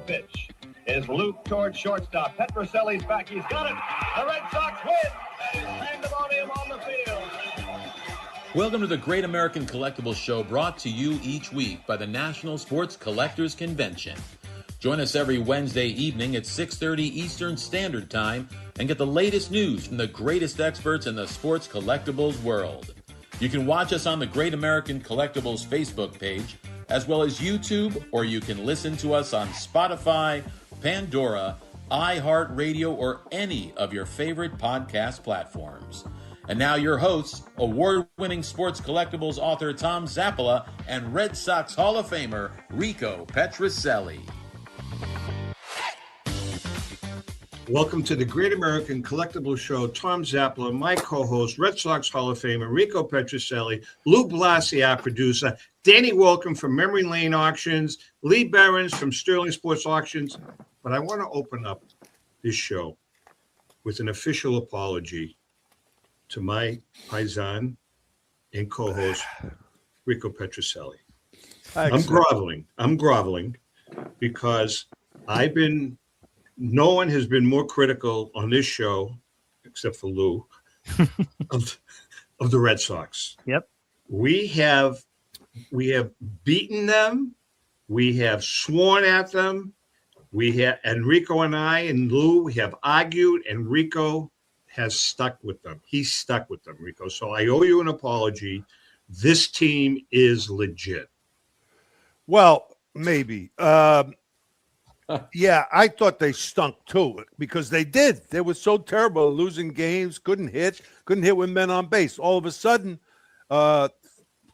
pitch. Is Luke towards shortstop. Petroselli's back. He's got it. The Red Sox win. And he's pandemonium on the field. Welcome to the Great American Collectibles Show, brought to you each week by the National Sports Collectors Convention. Join us every Wednesday evening at 6:30 Eastern Standard Time and get the latest news from the greatest experts in the sports collectibles world. You can watch us on the Great American Collectibles Facebook page, as well as YouTube, or you can listen to us on Spotify, Pandora, iHeartRadio, or any of your favorite podcast platforms. And now your hosts, award-winning sports collectibles author Tom Zappola and Red Sox Hall of Famer Rico Petroselli. Welcome to the Great American Collectibles Show. Tom Zappola, my co-host, Red Sox Hall of Famer Rico Petroselli, Lou Blasi, our producer, Danny Wulkan from Memory Lane Auctions, Lee Behrens from Sterling Sports Auctions. But I want to open up this show with an official apology to my paisan and co-host, Rico Petroselli. I'm groveling because no one has been more critical on this show, except for Lou, of the Red Sox. Yep. We have beaten them. We have sworn at them. And Rico and I and Lou, we have argued, and Rico has stuck with them. He's stuck with them, Rico. So I owe you an apology. This team is legit. Well, maybe. Yeah, I thought they stunk too, because they did. They were so terrible, losing games, couldn't hit with men on base. All of a sudden,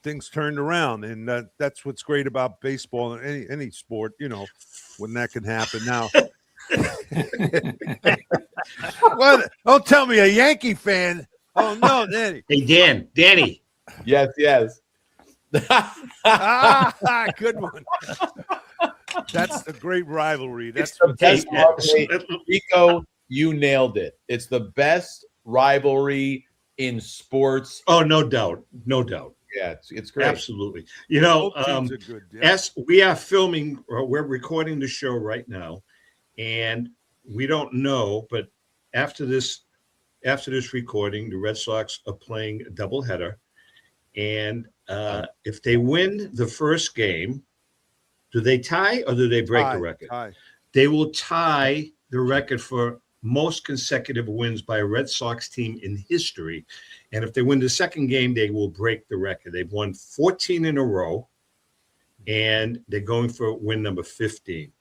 things turned around, and that's what's great about baseball and any sport, when that can happen. Now, well, don't tell me a Yankee fan. Oh no, Danny. Hey, Danny. Yes. Good one. That's the great rivalry. That's the best rivalry. Rico, you nailed it. It's the best rivalry in sports. Oh, no doubt. Yeah, it's great. Absolutely. Good, yeah. As we are filming, we're recording the show right now, and we don't know, but after this recording, the Red Sox are playing a doubleheader, and if they win the first game, do they tie or do they break the record? Tie. They will tie the record for most consecutive wins by a Red Sox team in history. And if they win the second game, they will break the record. They've won 14 in a row, and they're going for win number 15.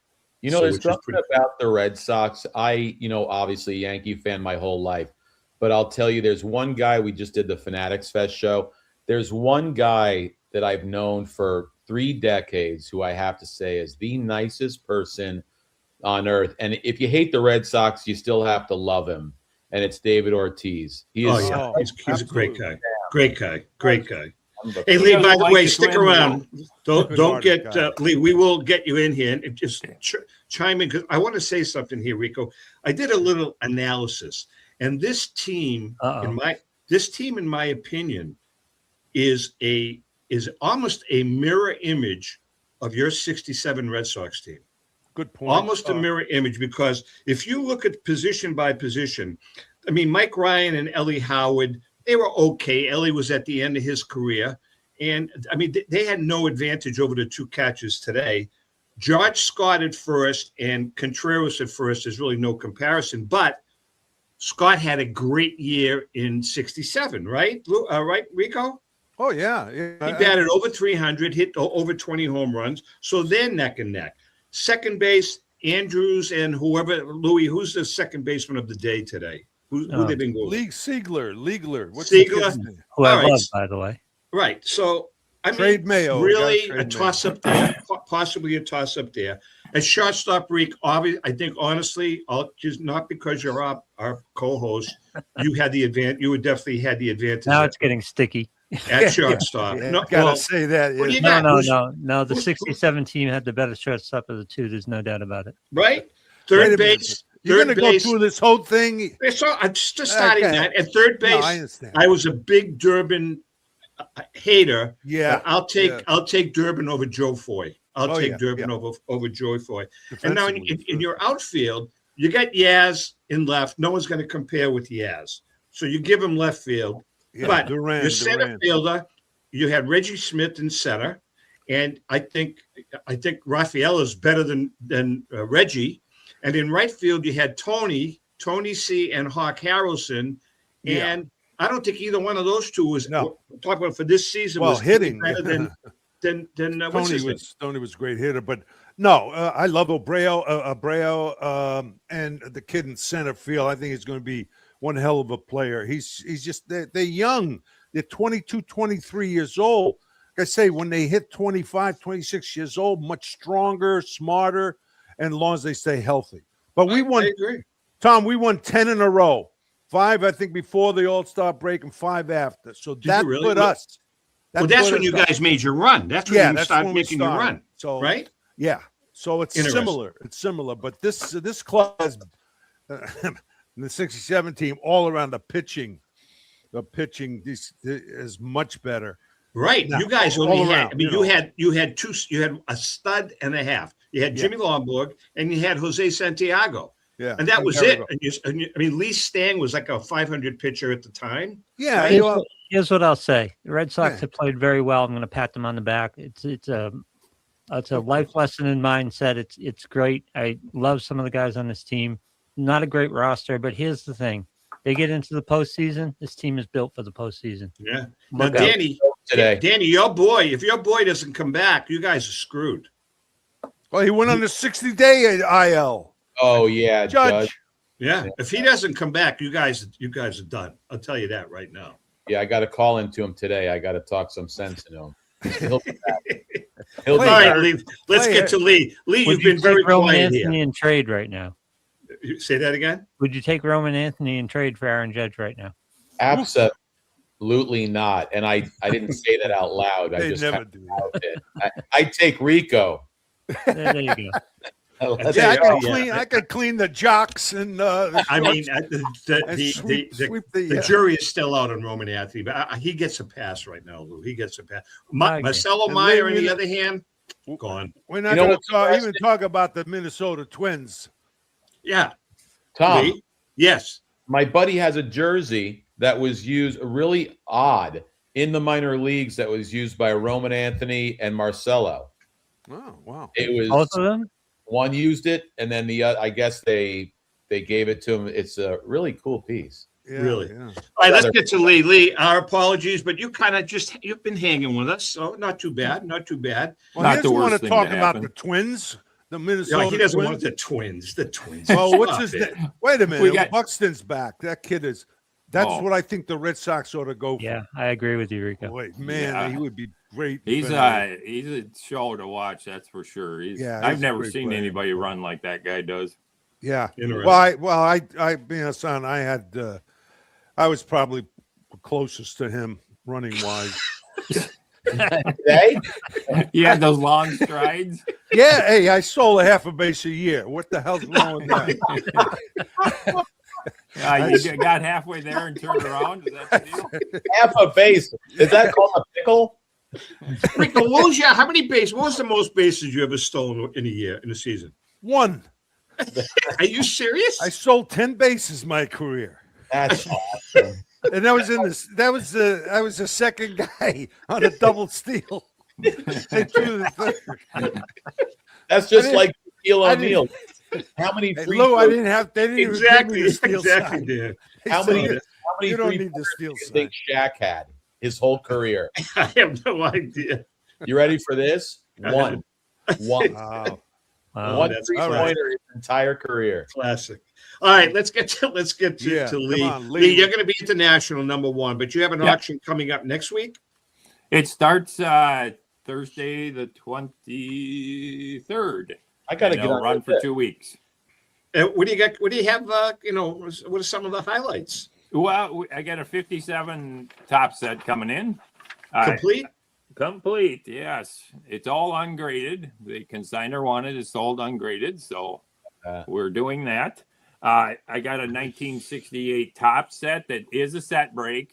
There's something about the Red Sox. Obviously a Yankee fan my whole life, but I'll tell you, there's one guy, we just did the Fanatics Fest show. There's one guy that I've known for 3 decades who I have to say is the nicest person on earth. And if you hate the Red Sox, you still have to love him. And it's David Ortiz. He's a great guy. Great guy. Hey, Lee, by the way, stick around. Don't get Lee. We will get you in here and just chime in, because I want to say something here, Rico. I did a little analysis, and this team, in my opinion, is almost a mirror image of your 67 Red Sox team. Good point. Almost a mirror image, because if you look at position by position, I mean, Mike Ryan and Ellie Howard, they were okay. Ellie was at the end of his career. And, I mean, they had no advantage over the two catchers today. George Scott at first and Contreras at first, there's really no comparison. But Scott had a great year in 67, right? Right, Rico? Oh, yeah. He batted over 300, hit over 20 home runs. So they're neck and neck. Second base, Andrews and whoever, Louis, who's the second baseman of the day today? Who they've been going? Leagler. What's Siegler? Who I love, by the way. Right. So, I mean, trade Mayo. Really a toss-up there, possibly a toss-up there. At shortstop, Rick, obviously, I think, honestly, just not because you're our co-host, you had the advantage. You would definitely had the advantage. Now it's getting sticky. At shortstop. Yeah, gotta say that. Yeah. No. The 67 team had the better shortstop of the two. There's no doubt about it. Right? Third base. You're going to go through this whole thing? I'm just starting that. At third base, I was a big Durbin hater. Yeah. I'll take Durbin over Joe Foy. I'll Oh, take yeah, Durbin yeah. over Joyfoy. And now Defensively, in your outfield, you got Yaz in left. No one's going to compare with Yaz. So you give him left field. yeah, But your Duran. center fielder, you had Reggie Smith in center. And I think Raphael is better than Reggie. And in right field, you had Tony C. and Hawk Harrelson. Yeah. And I don't think either one of those two was talking about for this season. Well, was hitting better than what's his name? Tony was a great hitter, but no, I love Abreu, and the kid in center field. I think he's going to be one hell of a player. He's just they're young. They're 22, 23 years old. Like I say, when they hit 25, 26 years old, much stronger, smarter, and as long as they stay healthy. But we won, Tom. We won 10 in a row. 5, I think, before the All-Star break, and 5 after. So that put us. That's when you guys made your run. That's when you started making your run. So right? Yeah. So it's similar. It's similar, but this club has the 67 team all around the pitching. The pitching is much better. Right. Now, you guys only had. around, I mean, you had two. You had a stud and a half. You had Jimmy Lomborg and you had Jose Santiago. Yeah, and that was it. And I mean, Lee Stang was like a 500 pitcher at the time. Yeah. Right? Here's what I'll say: the Red Sox have played very well. I'm going to pat them on the back. It's a life lesson in mindset. It's great. I love some of the guys on this team. Not a great roster, but here's the thing: they get into the postseason. This team is built for the postseason. Yeah. Now, Danny, your boy, if your boy doesn't come back, you guys are screwed. Well, he went on the 60-day IL. Oh yeah, Judge. Yeah. If he doesn't come back, you guys are done. I'll tell you that right now. Yeah, I got to call into him today. I got to talk some sense into him. He'll be back. All right, Lee. Let's get to Lee. Lee, you've been very Roman quiet Anthony here. in trade right now. Say that again. Would you take Roman Anthony in trade for Aaron Judge right now? Absolutely not. And I didn't say that out loud. I just never do that. I take Rico. There you go. I could clean the jocks and I mean, the jury is still out on Roman Anthony, but he gets a pass right now, Lou. He gets a pass. Marcelo Meyer, on the other hand, gone. We're not going to talk about the Minnesota Twins. Yeah. Tom. Lee? Yes. My buddy has a jersey that was used really odd in the minor leagues that was used by Roman Anthony and Marcelo. Oh, wow. It was both of them? One used it, and then the other, I guess they gave it to him. It's a really cool piece. Yeah, really. Yeah. All right, let's get to Lee. Lee, our apologies, but you kind of you've been hanging with us, so not too bad. Not too bad. Well, he doesn't want to talk about the Twins, the Minnesota he doesn't Twins. want the Twins. The Twins. Well, what's his name? Wait a minute. Buxton's back. That kid is. That's what I think the Red Sox ought to go for. Yeah, I agree with you, Rico. Wait, man, he would be great. He's a show to watch, that's for sure. I've never seen anybody run like that guy does. Yeah. Well, son, I was probably closest to him running wise. Today? You had those long strides. Yeah. Hey, I stole a half a base a year. What the hell's wrong with that? You got halfway there and turned around. Is that the deal? Half a base. Is that called a pickle? Rico, how many bases? What was the most bases you ever stolen in a year, in a season? 1. Are you serious? I stole 10 bases my career. That's awesome. And I was I was the second guy on a double steal. And threw the third. That's just like Shaquille O'Neal. How many free Lou, throws? I didn't have they didn't exactly, even give me the steal exactly, sign. Dan. How many you don't free need the throws steal do you sign. think Shaq had his whole career? I have no idea. You ready for this? One. Wow. One three-pointer his entire career. Classic. All right, let's get to Lee. On, Lee, you're going to be at the National #1, but you have an auction coming up next week. It starts Thursday the 23rd. I got to get on run for 2 weeks. What do you got? What do you have? What are some of the highlights? Well, I got a 57 top set coming in. Complete? Complete, yes. It's all ungraded. The consignor wanted it sold ungraded, so we're doing that. I got a 1968 top set that is a set break.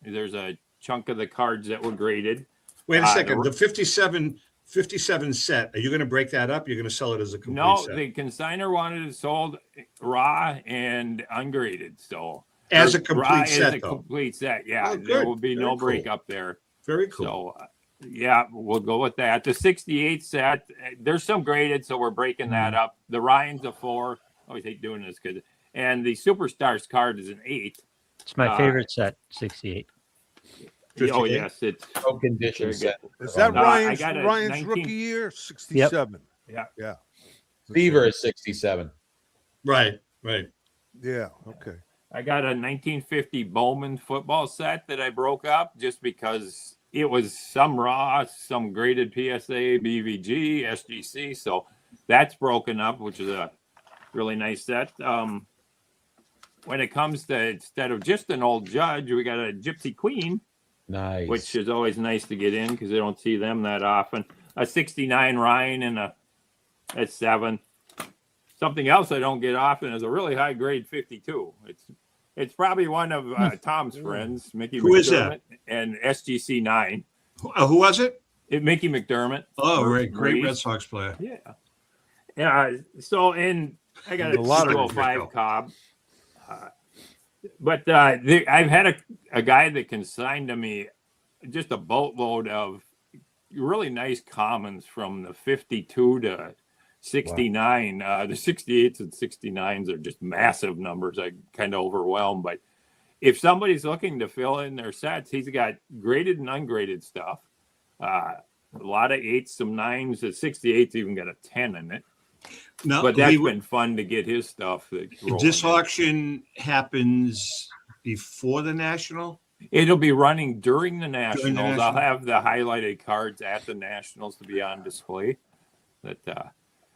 There's a chunk of the cards that were graded. Wait a second. The 57 57 set. Are you going to break that up? You're going to sell it as a complete No, set? the consigner wanted it sold raw and ungraded. So As a complete set, as a though. complete set. Yeah, Oh, there good. will be Very no cool. break up there. Very cool. So, yeah, we'll go with that. The 68 set, there's some graded, so we're breaking that up. The Ryan's a 4. I always hate doing this because, and the Superstars card is an 8. It's my favorite set, 68. 58? Oh yes, it's No condition set. Is that I got a Ryan's 19 rookie year? 67. Yeah. Beaver is 67. Right. Yeah. Okay. I got a 1950 Bowman football set that I broke up just because it was some raw, some graded PSA, BVG, SGC. So that's broken up, which is a really nice set. When it comes to, instead of just an old Judge, we got a Gypsy Queen, Nice. which is always nice to get in because they don't see them that often. A 69 Ryan and a 7. Something else I don't get often is a really high grade 52. It's probably one of Tom's friends, Mickey Who is McDermott, and SGC 9. Who was it? Mickey McDermott. Oh, right. Great Red Sox player. Yeah. Yeah. So, and I got a lot of 205 Cobb. But I've had a guy that consigned to me just a boatload of really nice commons from the 52 to 69. Wow. The 68s and 69s are just massive numbers. I kind of overwhelmed. But if somebody's looking to fill in their sets, he's got graded and ungraded stuff. A lot of 8s, some 9s. The 68's even got a 10 in it. No, but that's been fun to get his stuff. This auction happens before the National? It'll be running during the Nationals. I'll have the highlighted cards at the Nationals to be on display.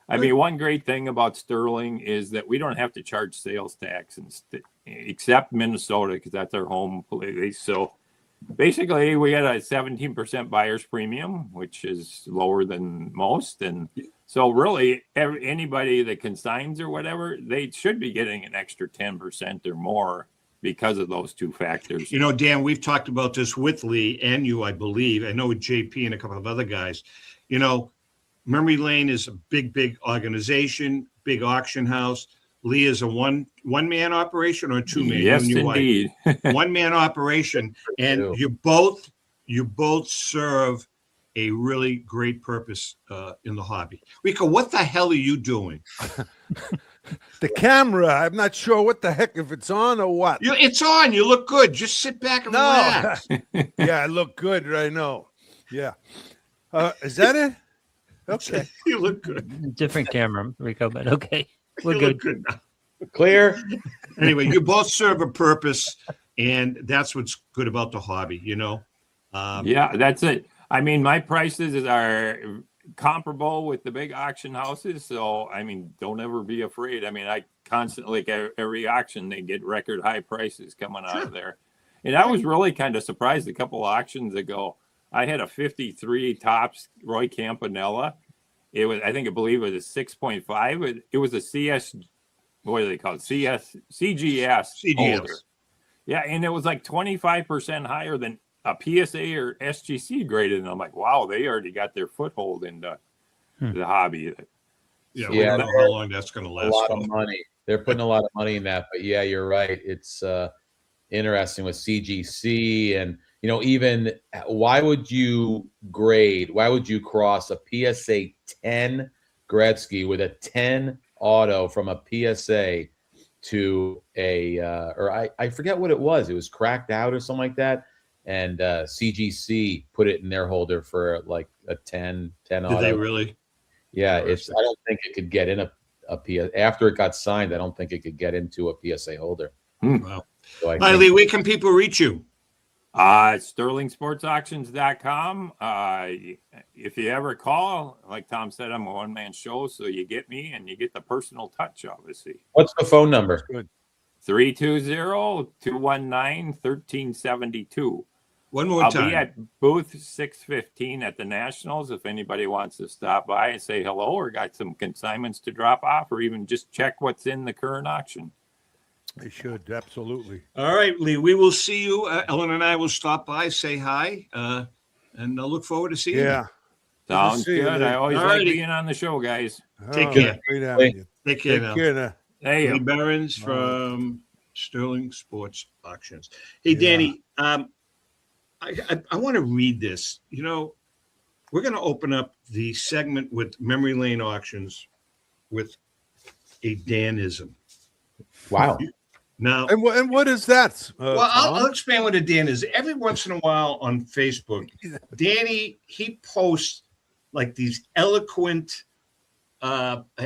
I mean, one great thing about Sterling is that we don't have to charge sales tax except Minnesota because that's our home place. So basically, we got a 17% buyer's premium, which is lower than most. And so really, anybody that consigns or whatever, they should be getting an extra 10% or more because of those two factors. You know, Dan, we've talked about this with Lee and you, I believe. I know with JP and a couple of other guys. You know, Memory Lane is a big organization, big auction house. Lee is a one-man operation or two-man? Yes, indeed. One-man operation. And you both serve a really great purpose in the hobby. Rico, what the hell are you doing? The camera. I'm not sure what the heck, if it's on or what. It's on. You look good. Just sit back and relax. Yeah, I look good. I know. Yeah. Is that it? Okay. You look good. Different camera, Rico, but okay. We're good. Good now. Clear. Anyway, you both serve a purpose, and that's what's good about the hobby, you know? Yeah, that's it. I mean, my prices are comparable with the big auction houses. So, I mean, don't ever be afraid. I mean, I constantly, like every auction, they get record high prices coming out of there. And I was really kind of surprised a couple auctions ago. I had a 53 Topps Roy Campanella. It was, I believe it was a 6.5. It was a CS, what do they call it? CGS. Holder. Yeah, and it was like 25% higher than a PSA or SGC graded. And I'm like, wow, they already got their foothold into the hobby. Yeah, we don't know how long that's going to last. A lot of money. They're putting a lot of money in that. But yeah, you're right. It's interesting with CGC and, you know, even why would you cross a PSA 10 Gretzky with a 10 auto from a PSA to a, or I forget what it was. It was cracked out or something like that. And CGC put it in their holder for like a 10 auto. Did they really? Yeah, I don't think it could get in a PSA. After it got signed, I don't think it could get into a PSA holder. Wow. So Lee, where can people reach you? SterlingSportsAuctions.com. If you ever call, like Tom said, I'm a one-man show, so you get me and you get the personal touch, obviously. What's the phone number? Good. 320-219-1372. One more time. I'll be at booth 615 at the Nationals if anybody wants to stop by and say hello or got some consignments to drop off or even just check what's in the current auction. They should, absolutely. All right, Lee, we will see you. Ellen and I will stop by, say hi, and I'll look forward to seeing you. Sounds see you, good. Lee. I always All like righty. being on the show, guys. Take Oh, care. Great having you. Take care Take now. care now. Hey, Lee Behrens from Sterling Sports Auctions. Hey, Yeah. Danny, I want to read this. We're going to open up the segment with Memory Lane Auctions with a Danism. Wow. Now, And what is that? well, I'll Tom? explain what a Dan is. Every once in a while on Facebook, Danny, he posts like these eloquent,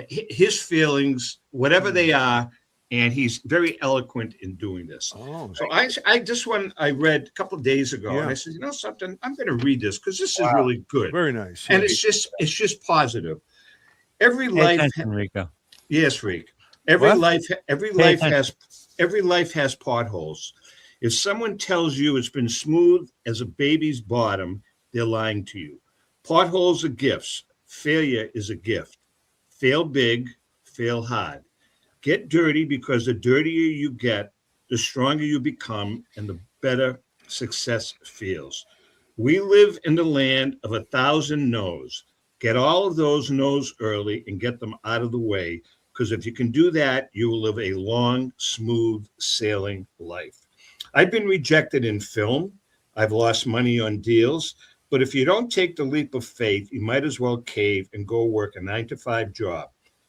his feelings, whatever they are, and he's very eloquent in doing this. Oh, So I read a couple of days ago, and I said, you know something, I'm going to read this because this is really good, very nice. and yeah. it's just positive. Every Pay life, attention, Rico. yes, Freak. Every What? life has potholes. If someone tells you it's been smooth as a baby's bottom, they're lying to you. Potholes are gifts. Failure is a gift. Fail big, fail hard. Get dirty because the dirtier you get, the stronger you become and the better success feels. We live in the land of 1,000 no's. Get all of those no's early and get them out of the way, because if you can do that, you will live a long, smooth sailing life. I've been rejected in film. I've lost money on deals. But if you don't take the leap of faith, you might as well cave and go work a 9-to-5 job.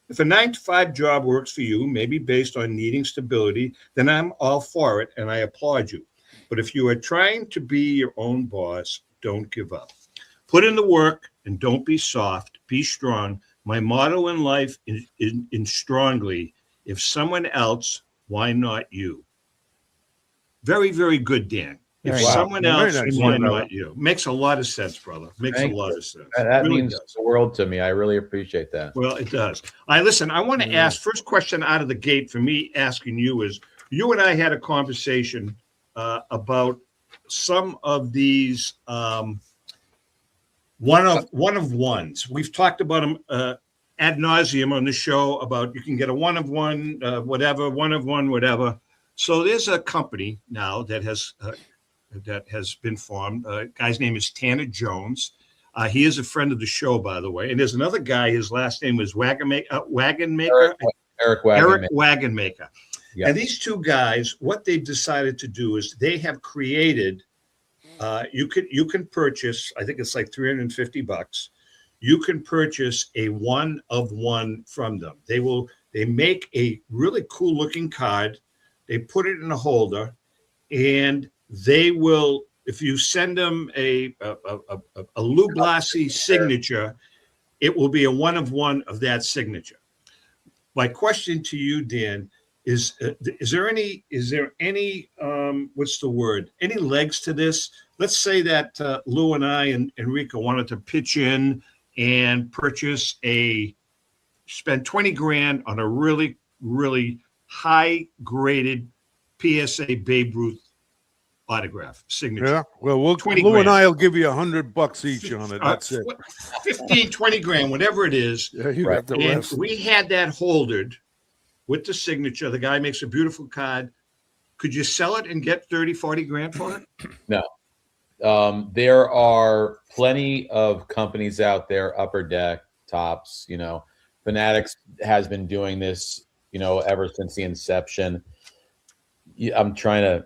If a 9-to-5 job works for you, maybe based on needing stability, then I'm all for it and I applaud you. But if you are trying to be your own boss, don't give up. Put in the work and don't be soft. Be strong. My motto in life is strongly, if someone else, why not you? Very, very good, Dan. If Very someone nice. else, Very nice. why Yeah, brother. not you? Makes a lot of sense, brother. Makes Thank a lot you. of sense. That Really means does. the world to me. I really appreciate that. Well, it does. Listen, I want to ask, first question out of the gate for me asking you is, you and I had a conversation about some of these one of ones. We've talked about them ad nauseum on the show about you can get a one of one, whatever. So there's a company now that has been formed. Guy's name is Tanner Jones. He is a friend of the show, by the way. And there's another guy. His last name was Wagonmaker. Eric Wagonmaker. Yep. And these two guys, what they've decided to do is they have created. You can purchase. I think it's like $350. You can purchase a one of one from them. They make a really cool looking card. They put it in a holder, and they will. If you send them a Lou Blasi signature, it will be a one of one of that signature. My question to you, Dan, is there any what's the word? Any legs to this? Let's say that Lou and I and Enrico wanted to pitch in and purchase spend $20,000 on a really, really high graded PSA Babe Ruth autograph signature. Yeah. Well, Lou $20,000. and I will give you $100 each on it. That's it. 15, 20 grand, whatever it is. Yeah, you Right. got the And rest. we had that holdered with the signature. The guy makes a beautiful card. Could you sell it and get 30, 40 grand for it? No. There are plenty of companies out there, Upper Deck, Tops, Fanatics has been doing this, ever since the inception. I'm trying to,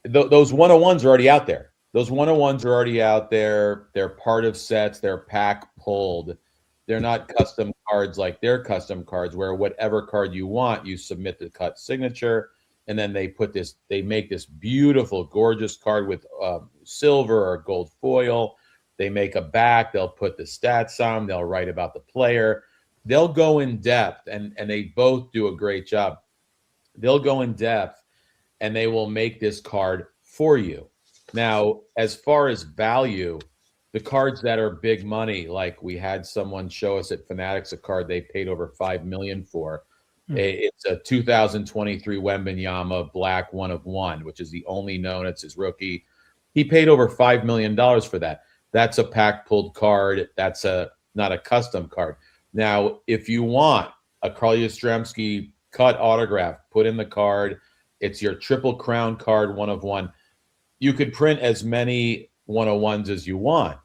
those 101s are already out there. Those 101s are already out there. They're part of sets. They're pack pulled. They're not custom cards like their custom cards where whatever card you want, you submit the cut signature. And then they make this beautiful, gorgeous card with silver or gold foil. They make a back. They'll put the stats on. They'll write about the player. They'll go in depth, and they both do a great job. They'll go in depth, and they will make this card for you. Now, as far as value, the cards that are big money, like we had someone show us at Fanatics a card they paid over $5 million for. It's a 2023 Wembanyama black one of one, which is the only known. It's his rookie. He paid over $5 million for that. That's a pack pulled card. That's not a custom card. Now, if you want a Carl Yastrzemski cut autograph, put in the card. It's your Triple Crown card, one of one. You could print as many 101s as you want.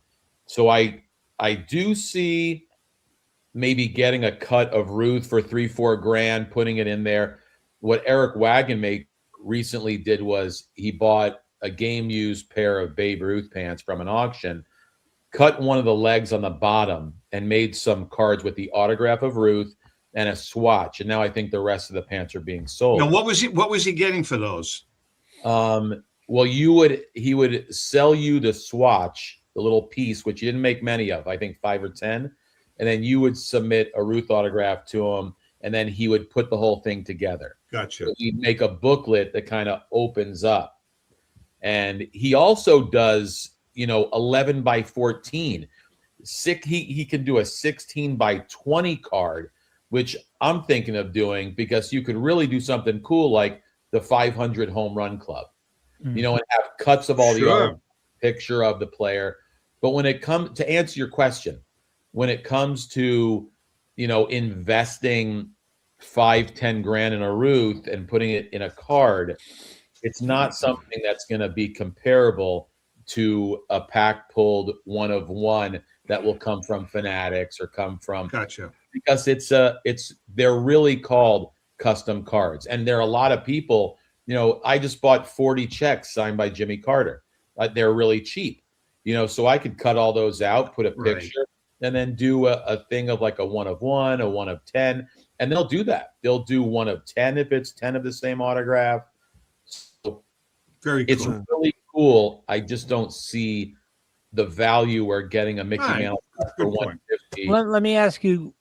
So I do see maybe getting a cut of Ruth for $3-4 grand, putting it in there. What Eric Wagenmake recently did was he bought a game-used pair of Babe Ruth pants from an auction, cut one of the legs on the bottom, and made some cards with the autograph of Ruth and a swatch. And now I think the rest of the pants are being sold. Now, what was he getting for those? Well, he would sell you the swatch, the little piece, which you didn't make many of, I think 5 or 10, and then you would submit a Ruth autograph to him, and then he would put the whole thing together. Gotcha. So he'd make a booklet that kind of opens up. And he also does, 11 by 14. He can do a 16 by 20 card, which I'm thinking of doing because you could really do something cool like the 500 home run club, and have cuts of all the art, picture of the player. But when it comes to answer your question, when it comes to, investing 5-10 grand in a Ruth and putting it in a card, it's not something that's going to be comparable to a pack pulled one of one that will come from Fanatics or come from. Gotcha. Because they're really called custom cards, and there are a lot of people. I just bought 40 checks signed by Jimmy Carter. They're really cheap, so I could cut all those out, put a picture, and then do a thing of like a 1 of 1, a 1 of 10, and they'll do that. They'll do 1 of 10 if it's 10 of the same autograph. So very cool. It's really cool. I just don't see the value we're getting a Mickey Mouse for 150. Let me ask you.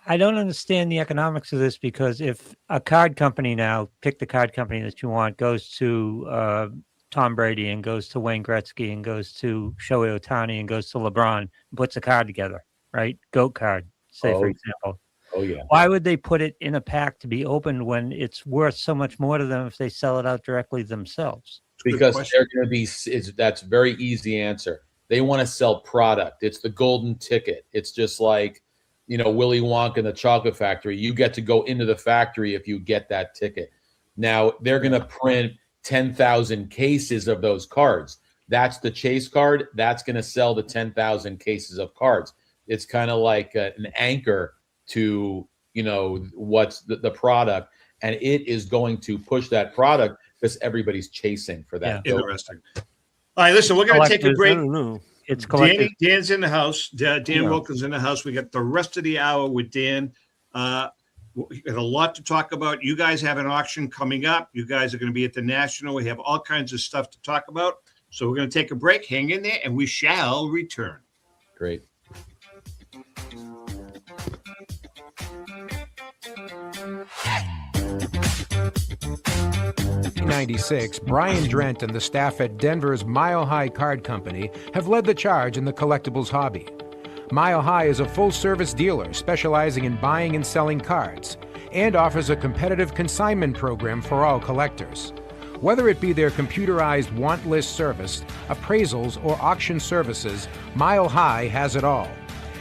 I don't understand the economics of this, because if a card company now, pick the card company that you want, goes to Tom Brady and goes to Wayne Gretzky and goes to Shohei Ohtani and goes to LeBron and puts a card together, right? GOAT card, for example. Oh, yeah. Why would they put it in a pack to be opened when it's worth so much more to them if they sell it out directly themselves? Because they're going to be, that's a very easy answer. They want to sell product. It's the golden ticket. It's just like, Willy Wonka and the Chocolate Factory. You get to go into the factory if you get that ticket. Now, they're going to print 10,000 cases of those cards. That's the chase card. That's going to sell the 10,000 cases of cards. It's kind of like an anchor to, what's the product. And it is going to push that product because everybody's chasing for that. Yeah, interesting. All right, listen, we're going to take a break. It's collective. Dan's in the house. Dan Wulkan's in the house. We got the rest of the hour with Dan. We got a lot to talk about. You guys have an auction coming up. You guys are going to be at the National. We have all kinds of stuff to talk about. So we're going to take a break. Hang in there, and we shall return. Great. 1996, Brian Drent and the staff at Denver's Mile High Card Company have led the charge in the collectibles hobby. Mile High is a full-service dealer specializing in buying and selling cards and offers a competitive consignment program for all collectors. Whether it be their computerized want list service, appraisals, or auction services, Mile High has it all.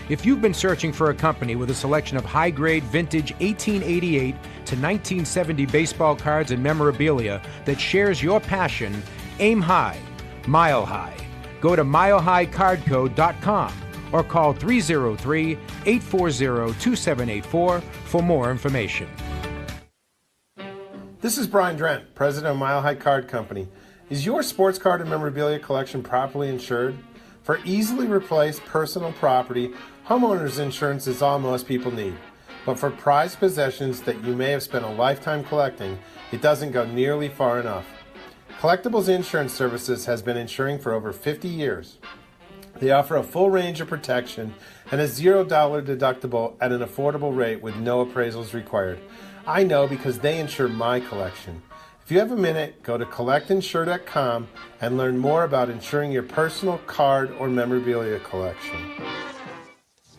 If you've been searching for a company with a selection of high-grade vintage 1888 to 1970 baseball cards and memorabilia that shares your passion, aim high, Mile High. Go to milehighcardco.com or call 303-840-2784 for more information. This is Brian Drent, president of Mile High Card Company. Is your sports card and memorabilia collection properly insured? For easily replaced personal property, homeowners insurance is all most people need. But for prized possessions that you may have spent a lifetime collecting, it doesn't go nearly far enough. Collectibles Insurance Services has been insuring for over 50 years. They offer a full range of protection and a $0 deductible at an affordable rate with no appraisals required. I know because they insure my collection. If you have a minute, go to collectinsure.com and learn more about insuring your personal card or memorabilia collection.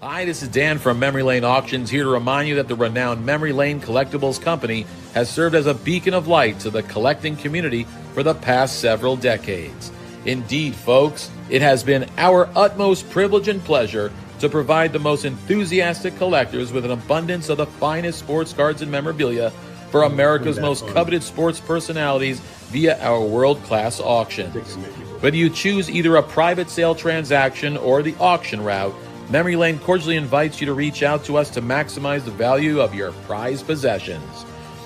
Hi, this is Dan from Memory Lane Auctions, here to remind you that the renowned Memory Lane Collectibles Company has served as a beacon of light to the collecting community for the past several decades. Indeed, folks, it has been our utmost privilege and pleasure to provide the most enthusiastic collectors with an abundance of the finest sports cards and memorabilia for America's most coveted sports personalities via our world-class auctions. Whether you choose either a private sale transaction or the auction route, Memory Lane cordially invites you to reach out to us to maximize the value of your prized possessions.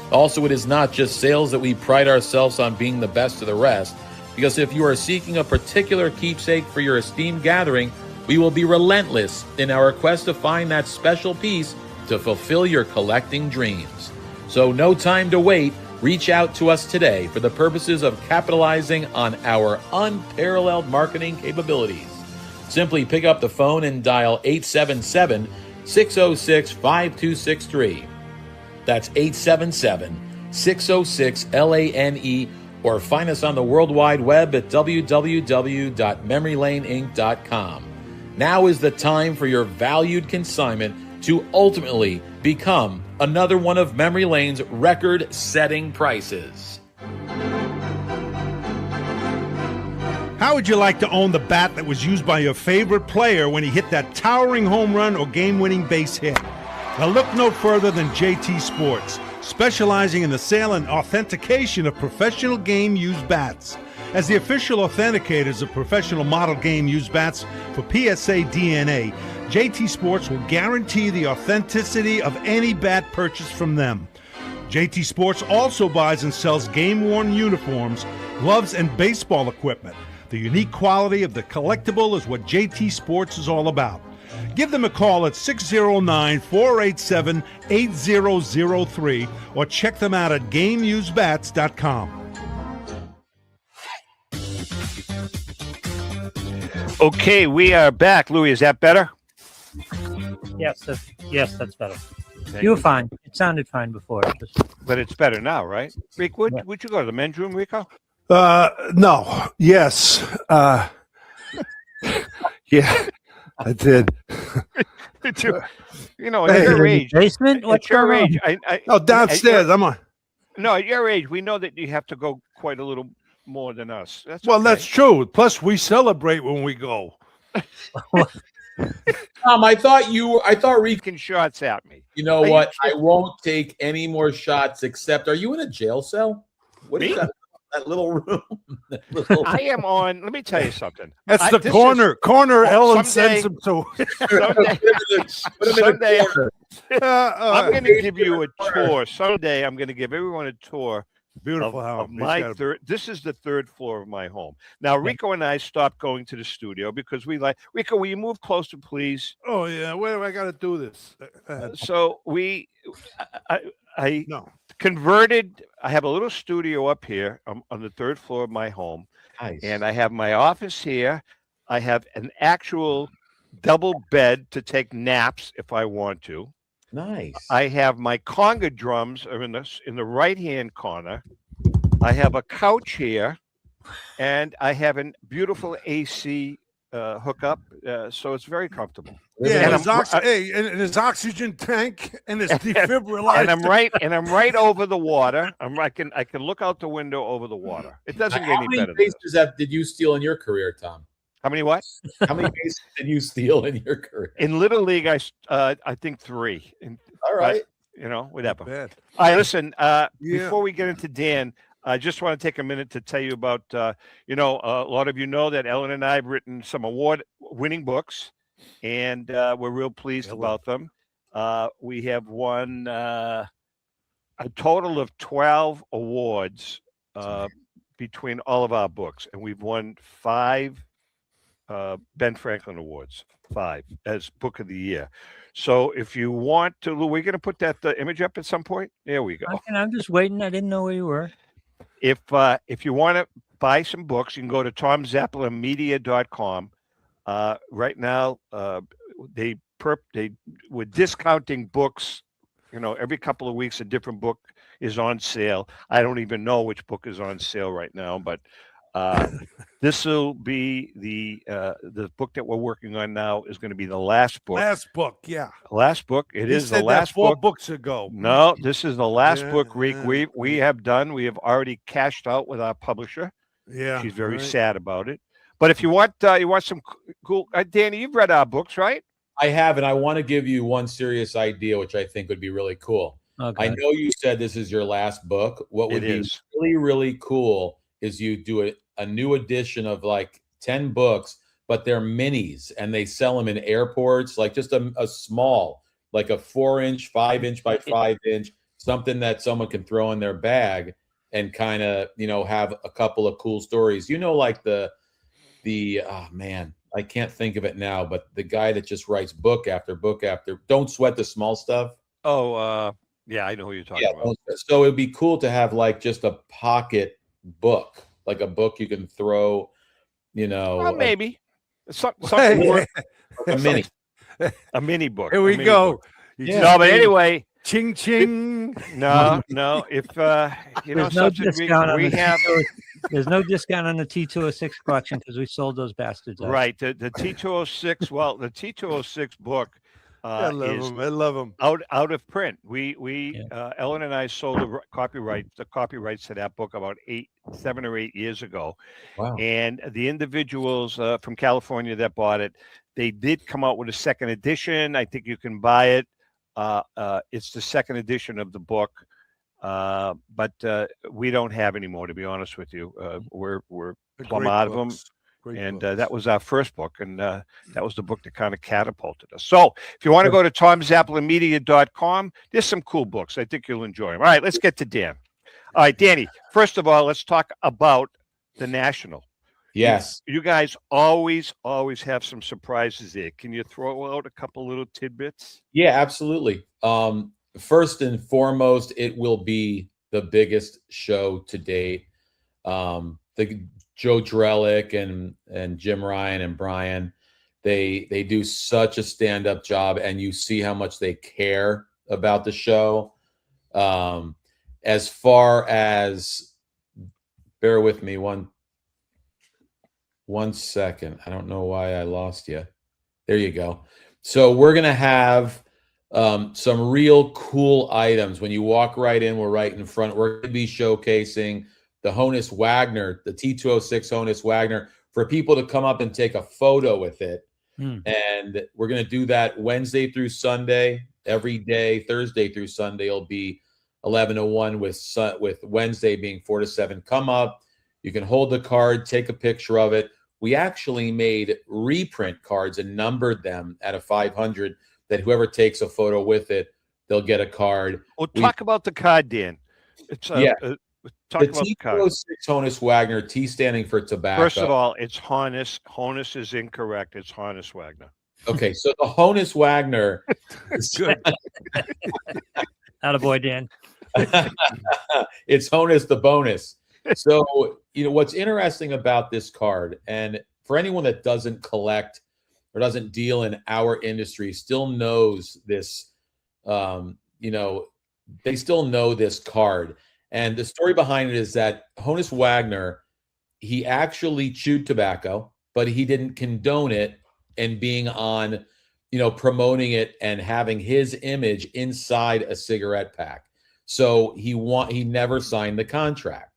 Also, it is not just sales that we pride ourselves on being the best of the rest, because if you are seeking a particular keepsake for your esteemed gathering, we will be relentless in our quest to find that special piece to fulfill your collecting dreams. So no time to wait. Reach out to us today for the purposes of capitalizing on our unparalleled marketing capabilities. Simply pick up the phone and dial 877-606-5263. That's 877-606-LANE, or find us on the World Wide Web at www.memorylaneinc.com. Now is the time for your valued consignment to ultimately become another one of Memory Lane's record-setting prices. How would you like to own the bat that was used by your favorite player when he hit that towering home run or game-winning base hit? Now look no further than JT Sports, specializing in the sale and authentication of professional game-used bats. As the official authenticators of professional model game-used bats for PSA DNA, JT Sports will guarantee the authenticity of any bat purchased from them. JT Sports also buys and sells game-worn uniforms, gloves, and baseball equipment. The unique quality of the collectible is what JT Sports is all about. Give them a call at 609-487-8003 or check them out at GameUseBats.com. Okay, we are back. Louis, is that better? Yes, that's better. You were fine. It sounded fine before. But it's better now, right? Rick, would you go to the men's room, Rico? No. Yes. Yeah, I did. At your age. Basement? What's at your going age. Downstairs. I'm on. No, at your age, we know that you have to go quite a little more than us. That's true. Plus, we celebrate when we go. Tom, I thought Taking shots at me. You know what? I won't take any more shots except, are you in a jail cell? What is that little room? I am on. Let me tell you something. That's the corner Ellen sends him to. Someday I'm going to give you a tour. Someday I'm going to give everyone a tour. Beautiful of my third. This is the third floor of my home. Now, Rico and I stopped going to the studio because we like Rico. Will you move closer, please? Oh yeah, where do I got to do this? So I converted. I have a little studio up here on the third floor of my home, and I have my office here. I have an actual double bed to take naps if I want to. Nice. I have my conga drums are in the right-hand corner. I have a couch here, and I have a beautiful AC hookup, so it's very comfortable. Yeah, and his oxygen tank and his defibrillator. and I'm right over the water. I can look out the window over the water. It doesn't get any better. How many bases did you steal in your career, Tom? How many what? How many bases did you steal in your career? In Little League, I think 3. All right. Whatever. Bad. All right, listen, before we get into Dan, I just want to take a minute to tell you about, a lot of you know that Ellen and I have written some award-winning books, and we're real pleased about them. We have won a total of 12 awards between all of our books, and we've won 5 Ben Franklin Awards, 5 as Book of the Year. So if you want to, Lou, we're going to put that image up at some point. There we go. I'm just waiting. I didn't know where you were. If you want to buy some books, you can go to tomzappelinmedia.com. Right now, they were discounting books. Every couple of weeks a different book is on sale. I don't even know which book is on sale right now, but this will be the book that we're working on now is going to be the last book. Last book, yeah. Last book. It is the last book. 4 book. books ago. No, this is the last book, Rick. Yeah. We have done. We have already cashed out with our publisher. Yeah, she's very sad about it. But if you want some cool, Danny, you've read our books, right? I have, and I want to give you one serious idea, which I think would be really cool. Okay. I know you said this is your last book. What would be really, really cool is you do a new edition of like 10 books, but they're minis, and they sell them in airports, like just a small, like a 4-inch, 5-inch by 5-inch, something that someone can throw in their bag and kind of, have a couple of cool stories. Like the oh man, I can't think of it now, but the guy that just writes book after book after, Don't Sweat the Small Stuff. Oh, yeah, I know who you're talking about. So it'd be cool to have like just a pocket book, like a book you can throw, maybe something worth a mini. A mini book. Here we go. No, but anyway, ching ching. No. If there's no discount there's no discount on the T206 collection because we sold those bastards out. Right. The T206. Well, the T206 book. I love them. Out of print. Ellen and I sold the copyrights to that book about 7 or 8 years ago. Wow. And the individuals from California that bought it, they did come out with a second edition. I think you can buy it. It's the second edition of the book, but we don't have any more, to be honest with you. We're plumb out of them. That was our first book, and that was the book that kind of catapulted us. So if you want to go to tomzapplermedia.com, there's some cool books. I think you'll enjoy them. All right, let's get to Dan. All right, Danny, first of all, let's talk about the National. Yes. You guys always have some surprises there. Can you throw out a couple little tidbits? Yeah, absolutely. First and foremost, it will be the biggest show to date. The Joe Drellick and Jim Ryan and Brian, they do such a stand-up job, and you see how much they care about the show. As far as, bear with me one second. I don't know why I lost you. There you go. So we're going to have some real cool items. When you walk right in, we're right in front. We're going to be showcasing the Honus Wagner, the T206 Honus Wagner, for people to come up and take a photo with it. And we're going to do that Wednesday through Sunday, every day. Thursday through Sunday will be 11 to 1 with Wednesday being 4 to 7. Come up. You can hold the card, take a picture of it. We actually made reprint cards and numbered them at a 500 that whoever takes a photo with it, they'll get a card. Well, talk about the card, Dan. It's talk the about the card. T206 Honus Wagner, T standing for tobacco. First of all, it's Honus. Honus is incorrect. It's Honus Wagner. Okay, so the Honus Wagner is good. Attaboy, Dan. It's Honus the bonus. So, what's interesting about this card, and for anyone that doesn't collect or doesn't deal in our industry, still knows this, they still know this card. And the story behind it is that Honus Wagner, he actually chewed tobacco, but he didn't condone it and being on, promoting it and having his image inside a cigarette pack. So he never signed the contract.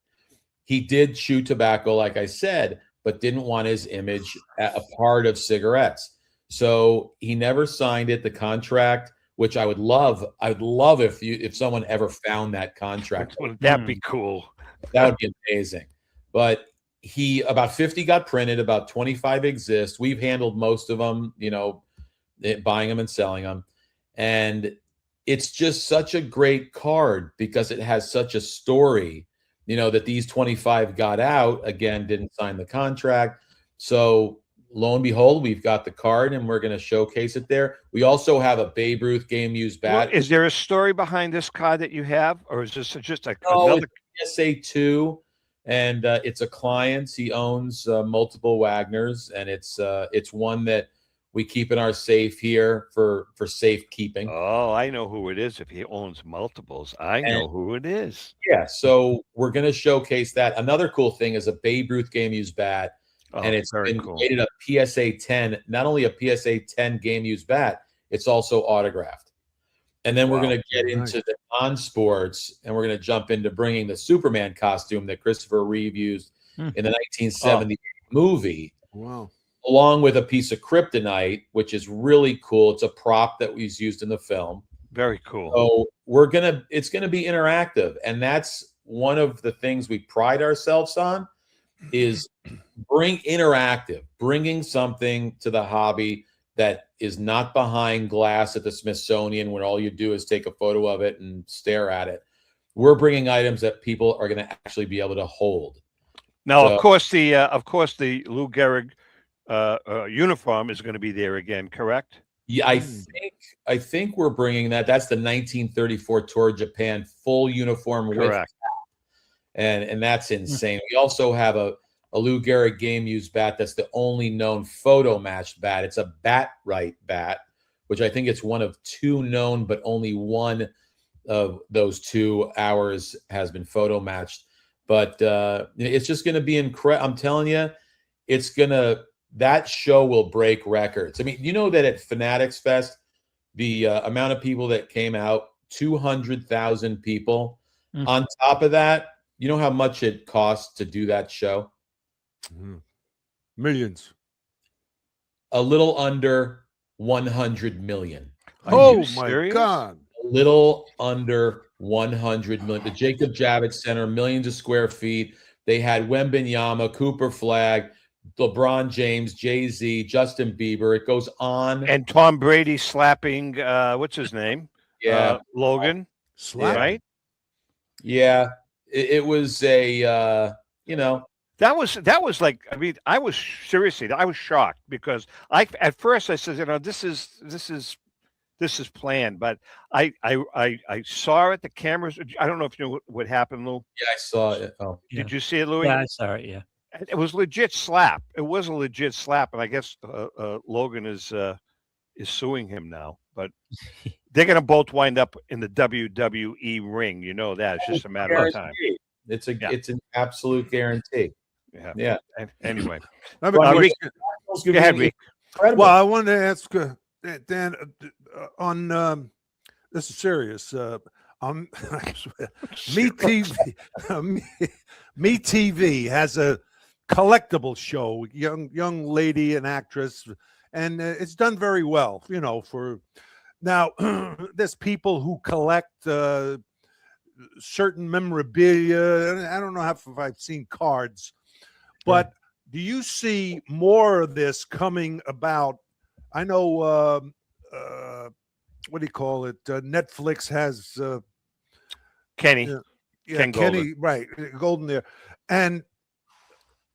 He did chew tobacco, like I said, but didn't want his image a part of cigarettes. So he never signed it, the contract, which I would love. I'd love if someone ever found that contract. Wouldn't that be cool? That would be amazing. But about 50 got printed, about 25 exist. We've handled most of them, buying them and selling them. And it's just such a great card because it has such a story, that these 25 got out, again, didn't sign the contract. So lo and behold, we've got the card and we're going to showcase it there. We also have a Babe Ruth game used bat. Well, is there a story behind this card that you have, or is this just another? It's PSA2, and it's a client's. He owns multiple Wagners, and it's one that we keep in our safe here for safekeeping. Oh, I know who it is. If he owns multiples, I know who it is. Yeah, so we're going to showcase that. Another cool thing is a Babe Ruth game used bat, and it's been rated a PSA 10. Not only a PSA 10 game used bat, it's also autographed. And then we're going to get into the non-sports, and we're going to jump into bringing the Superman costume that Christopher Reeve used in the 1970 movie. Wow. Along with a piece of kryptonite, which is really cool. It's a prop that was used in the film. Very cool. So it's gonna be interactive, and that's one of the things we pride ourselves on. Is bring interactive, bringing something to the hobby that is not behind glass at the Smithsonian where all you do is take a photo of it and stare at it. We're bringing items that people are going to actually be able to hold. Now, So, of course, the Lou Gehrig uniform is going to be there again, correct? yeah, I think we're bringing that. That's the 1934 Tour of Japan full uniform with Correct. and that's insane. We also have a Lou Gehrig game used bat that's the only known photo matched bat. It's a bat right bat, which I think it's one of two known, but only one of those 2 hours has been photo matched. But it's just going to be incredible. I'm telling you, that show will break records. I mean, you know that at Fanatics Fest, the amount of people that came out, 200,000 people. On top of that, you know how much it costs to do that show? Millions. A little under 100 million. Oh my God. A little under 100 million. The Jacob Javits Center, millions of square feet. They had Wembenyama, Cooper Flagg, LeBron James, Jay-Z, Justin Bieber. It goes on. And Tom Brady slapping what's his name? Yeah. Logan. Slap. Right? Yeah. It was a That was like, I mean, I was shocked because at first I said, this is planned, but I saw it, the cameras. I don't know if you know what happened, Lou. Yeah, I saw it. Oh, did you see it, Louis? Yeah, I saw it. Yeah, it was legit slap. It was a legit slap, and I guess Logan is suing him now, but they're going to both wind up in the WWE ring. You know that it's just a matter of time. It's an absolute guarantee. Yeah. Anyway, Go ahead, Rick. Well, I wanted to ask Dan on this is serious. Me TV has a collectible show, young lady, an actress, and it's done very well. For now, there's people who collect certain memorabilia. I don't know if I've seen cards, but do you see more of this coming about? I know, what do you call it? Netflix has Kenny. Ken Kenny, right? Golden there. And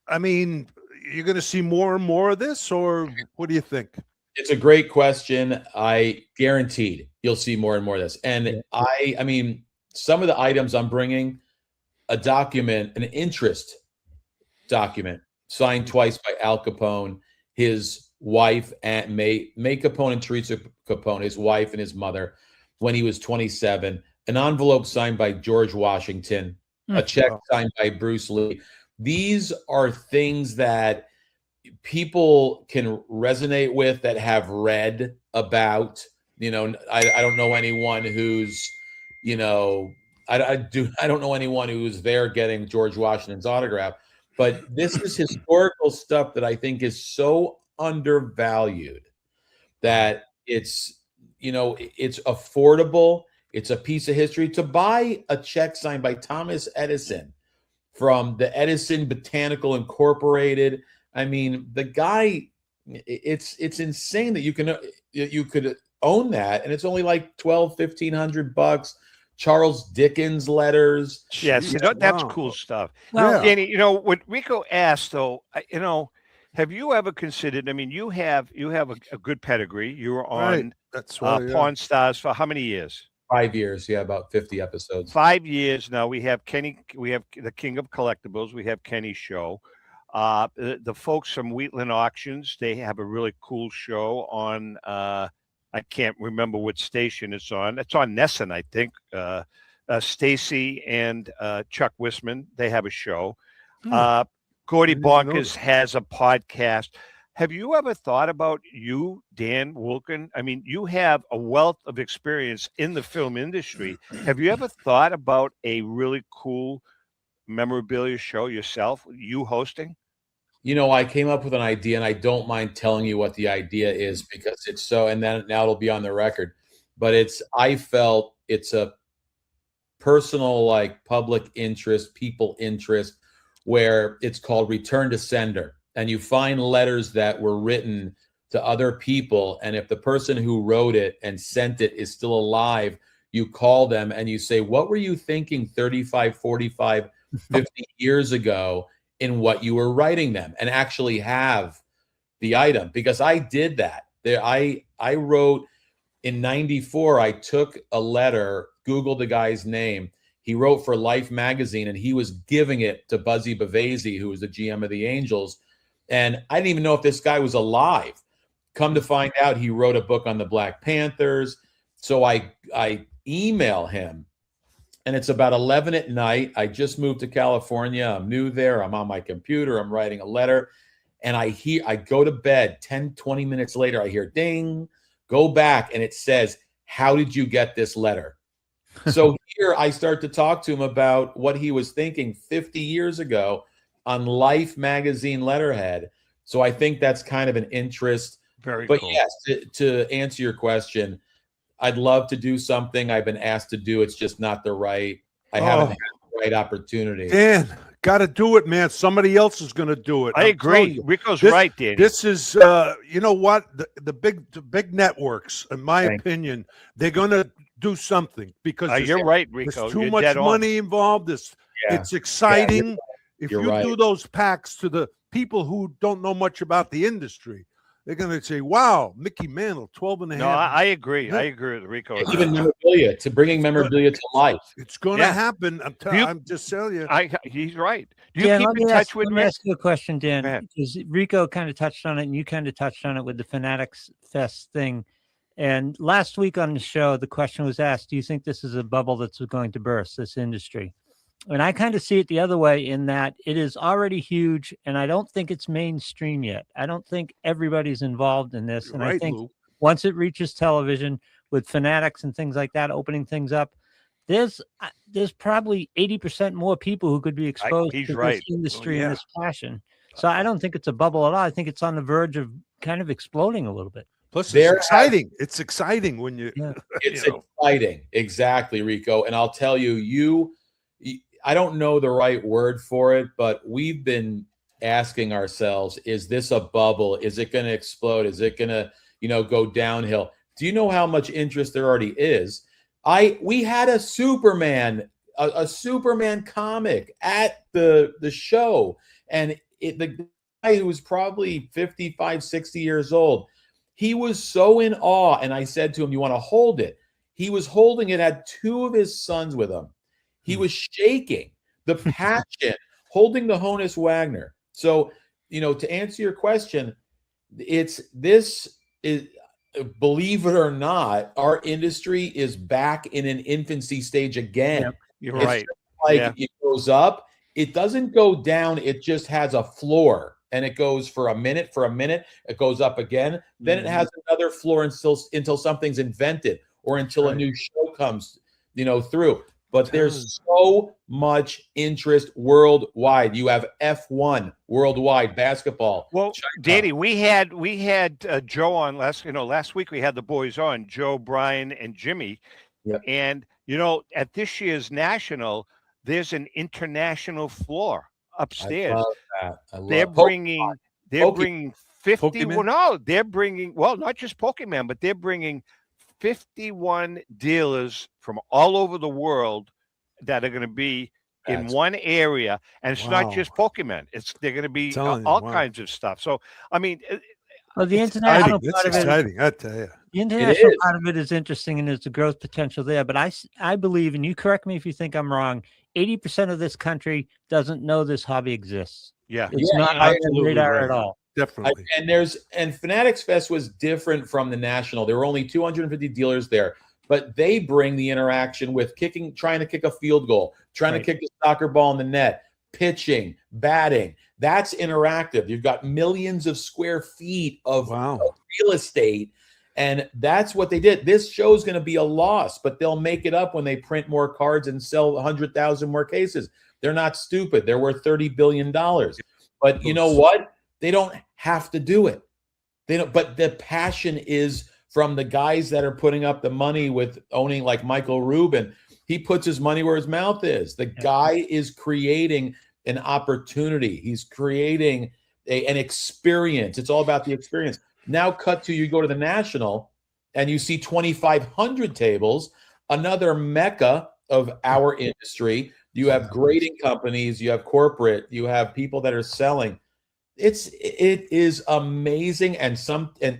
I mean, you're going to see more and more of this, or what do you think? It's a great question. I guaranteed you'll see more and more of this. And I mean, some of the items I'm bringing, an interest document signed twice by Al Capone, his wife, and May Capone and Teresa Capone, his wife and his mother, when he was 27, an envelope signed by George Washington, a check signed by Bruce Lee. These are things that people can resonate with, that have read about. I don't know anyone who's, I don't know anyone who's there getting George Washington's autograph, but this is historical stuff that I think is so undervalued that it's affordable. It's a piece of history. To buy a check signed by Thomas Edison from the Edison Botanical Incorporated, I mean, the guy, it's insane that you could own that, and it's only like $1,200-$1,500. Charles Dickens letters. Yes, that's cool stuff. Well, Danny, what Rico asked though, have you ever considered? I mean, you have a good pedigree. You were on Pawn Stars for how many years? 5 years, about 50 episodes. 5 years now. We have Kenny. We have the King of Collectibles. We have Kenny's show. The folks from Wheatland Auctions, they have a really cool show on. I can't remember what station it's on. It's on Nesson, I think. Stacy and Chuck Wisman, they have a show. Gordy Bonkers has a podcast. Have you ever thought about Dan Wulkan? I mean, you have a wealth of experience in the film industry. Have you ever thought about a really cool memorabilia show yourself, you hosting? I came up with an idea, and I don't mind telling you what the idea is because it's so, and then now it'll be on the record, but I felt it's a personal, like public interest, people interest, where it's called Return to Sender. And you find letters that were written to other people. And if the person who wrote it and sent it is still alive, you call them and you say, what were you thinking 35, 45, 50 years ago in what you were writing them, and actually have the item? Because I did that. I wrote in 94, I took a letter, Googled the guy's name. He wrote for Life magazine, and he was giving it to Buzzy Bavasi, who was the GM of the Angels. And I didn't even know if this guy was alive. Come to find out, he wrote a book on the Black Panthers. So I email him, and it's about 11 at night. I just moved to California. I'm new there. I'm on my computer. I'm writing a letter. And I go to bed 10, 20 minutes later, I hear ding, go back, and it says, how did you get this letter? So here I start to talk to him about what he was thinking 50 years ago on Life magazine letterhead. So I think that's kind of an interest. Very but cool. Yes, to answer your question, I'd love to do something I've been asked to do. It's just not the right, I haven't had the right opportunity. Dan, got to do it, man. Somebody else is going to do it. I agree. Rico's right, Danny. This is, you know what? The big networks, in my opinion, they're going to do something because you're right, Rico. There's too much money involved. It's exciting. If you do those packs to the people who don't know much about the industry, they're going to say, wow, Mickey Mantle, 12 and a half. No, I agree. I agree with Rico. Even memorabilia, to bringing memorabilia to life. It's going to happen. I'm just telling you. He's right. Do you Dan, keep in touch with me? me? Ask you a question, Dan, because Rico kind of touched on it, and you kind of touched on it with the Fanatics Fest thing. And last week on the show, the question was asked, do you think this is a bubble that's going to burst, this industry? And I kind of see it the other way, in that it is already huge, and I don't think it's mainstream yet. I don't think everybody's involved in this. And I think once it reaches television with Fanatics and things like that, opening things up, there's probably 80% more people who could be exposed to this industry and this passion. So I don't think it's a bubble at all. I think it's on the verge of kind of exploding a little bit. Plus, it's exciting. It's exciting when you. It's exciting, exactly, Rico. And I'll tell you, I don't know the right word for it, but we've been asking ourselves: is this a bubble? Is it going to explode? Is it going to, go downhill? Do you know how much interest there already is? We had a Superman comic at the show, and the guy who was probably 55, 60 years old. He was so in awe, and I said to him, you want to hold it? He was holding it, had two of his sons with him. He was shaking, the passion, holding the Honus Wagner. So, to answer your question, believe it or not, our industry is back in an infancy stage again. Yep, you're right. It goes up, it doesn't go down, it just has a floor. And it goes for a minute, it goes up again. Then it has another floor until something's invented, or until a new show comes, through. But there's so much interest worldwide. You have F1 worldwide basketball. Well, Danny, we had Joe on last week. We had the boys on, Joe, Brian, and Jimmy. Yep. And at this year's national, there's an international floor upstairs. I love that. They're bringing 50. Well, no, they're bringing not just Pokemon, but they're bringing 51 dealers from all over the world that are going to be in one area, and it's not just Pokemon. They're going to be all kinds of stuff. So, I mean, the international part of exciting. I tell you, the international part of it is interesting, and there's the growth potential there. But I believe, and you correct me if you think I'm wrong, 80% of this country doesn't know this hobby exists. Yeah, it's not on the radar at all. Definitely. And Fanatics Fest was different from the National. There were only 250 dealers there, but they bring the interaction with trying to kick a field goal, trying to kick a soccer ball in the net, pitching, batting. That's interactive. You've got millions of square feet of real estate, and that's what they did. This show is going to be a loss, but they'll make it up when they print more cards and sell 100,000 more cases. They're not stupid. They're worth $30 billion. But you know what? They don't have to do it. They don't. But the passion is from the guys that are putting up the money with owning, like Michael Rubin. He puts his money where his mouth is. The guy is creating an opportunity. He's creating an experience. It's all about the experience. Now cut to, you go to the National and you see 2,500 tables, another mecca of our industry. You have grading companies, you have corporate, you have people that are selling. It is amazing. And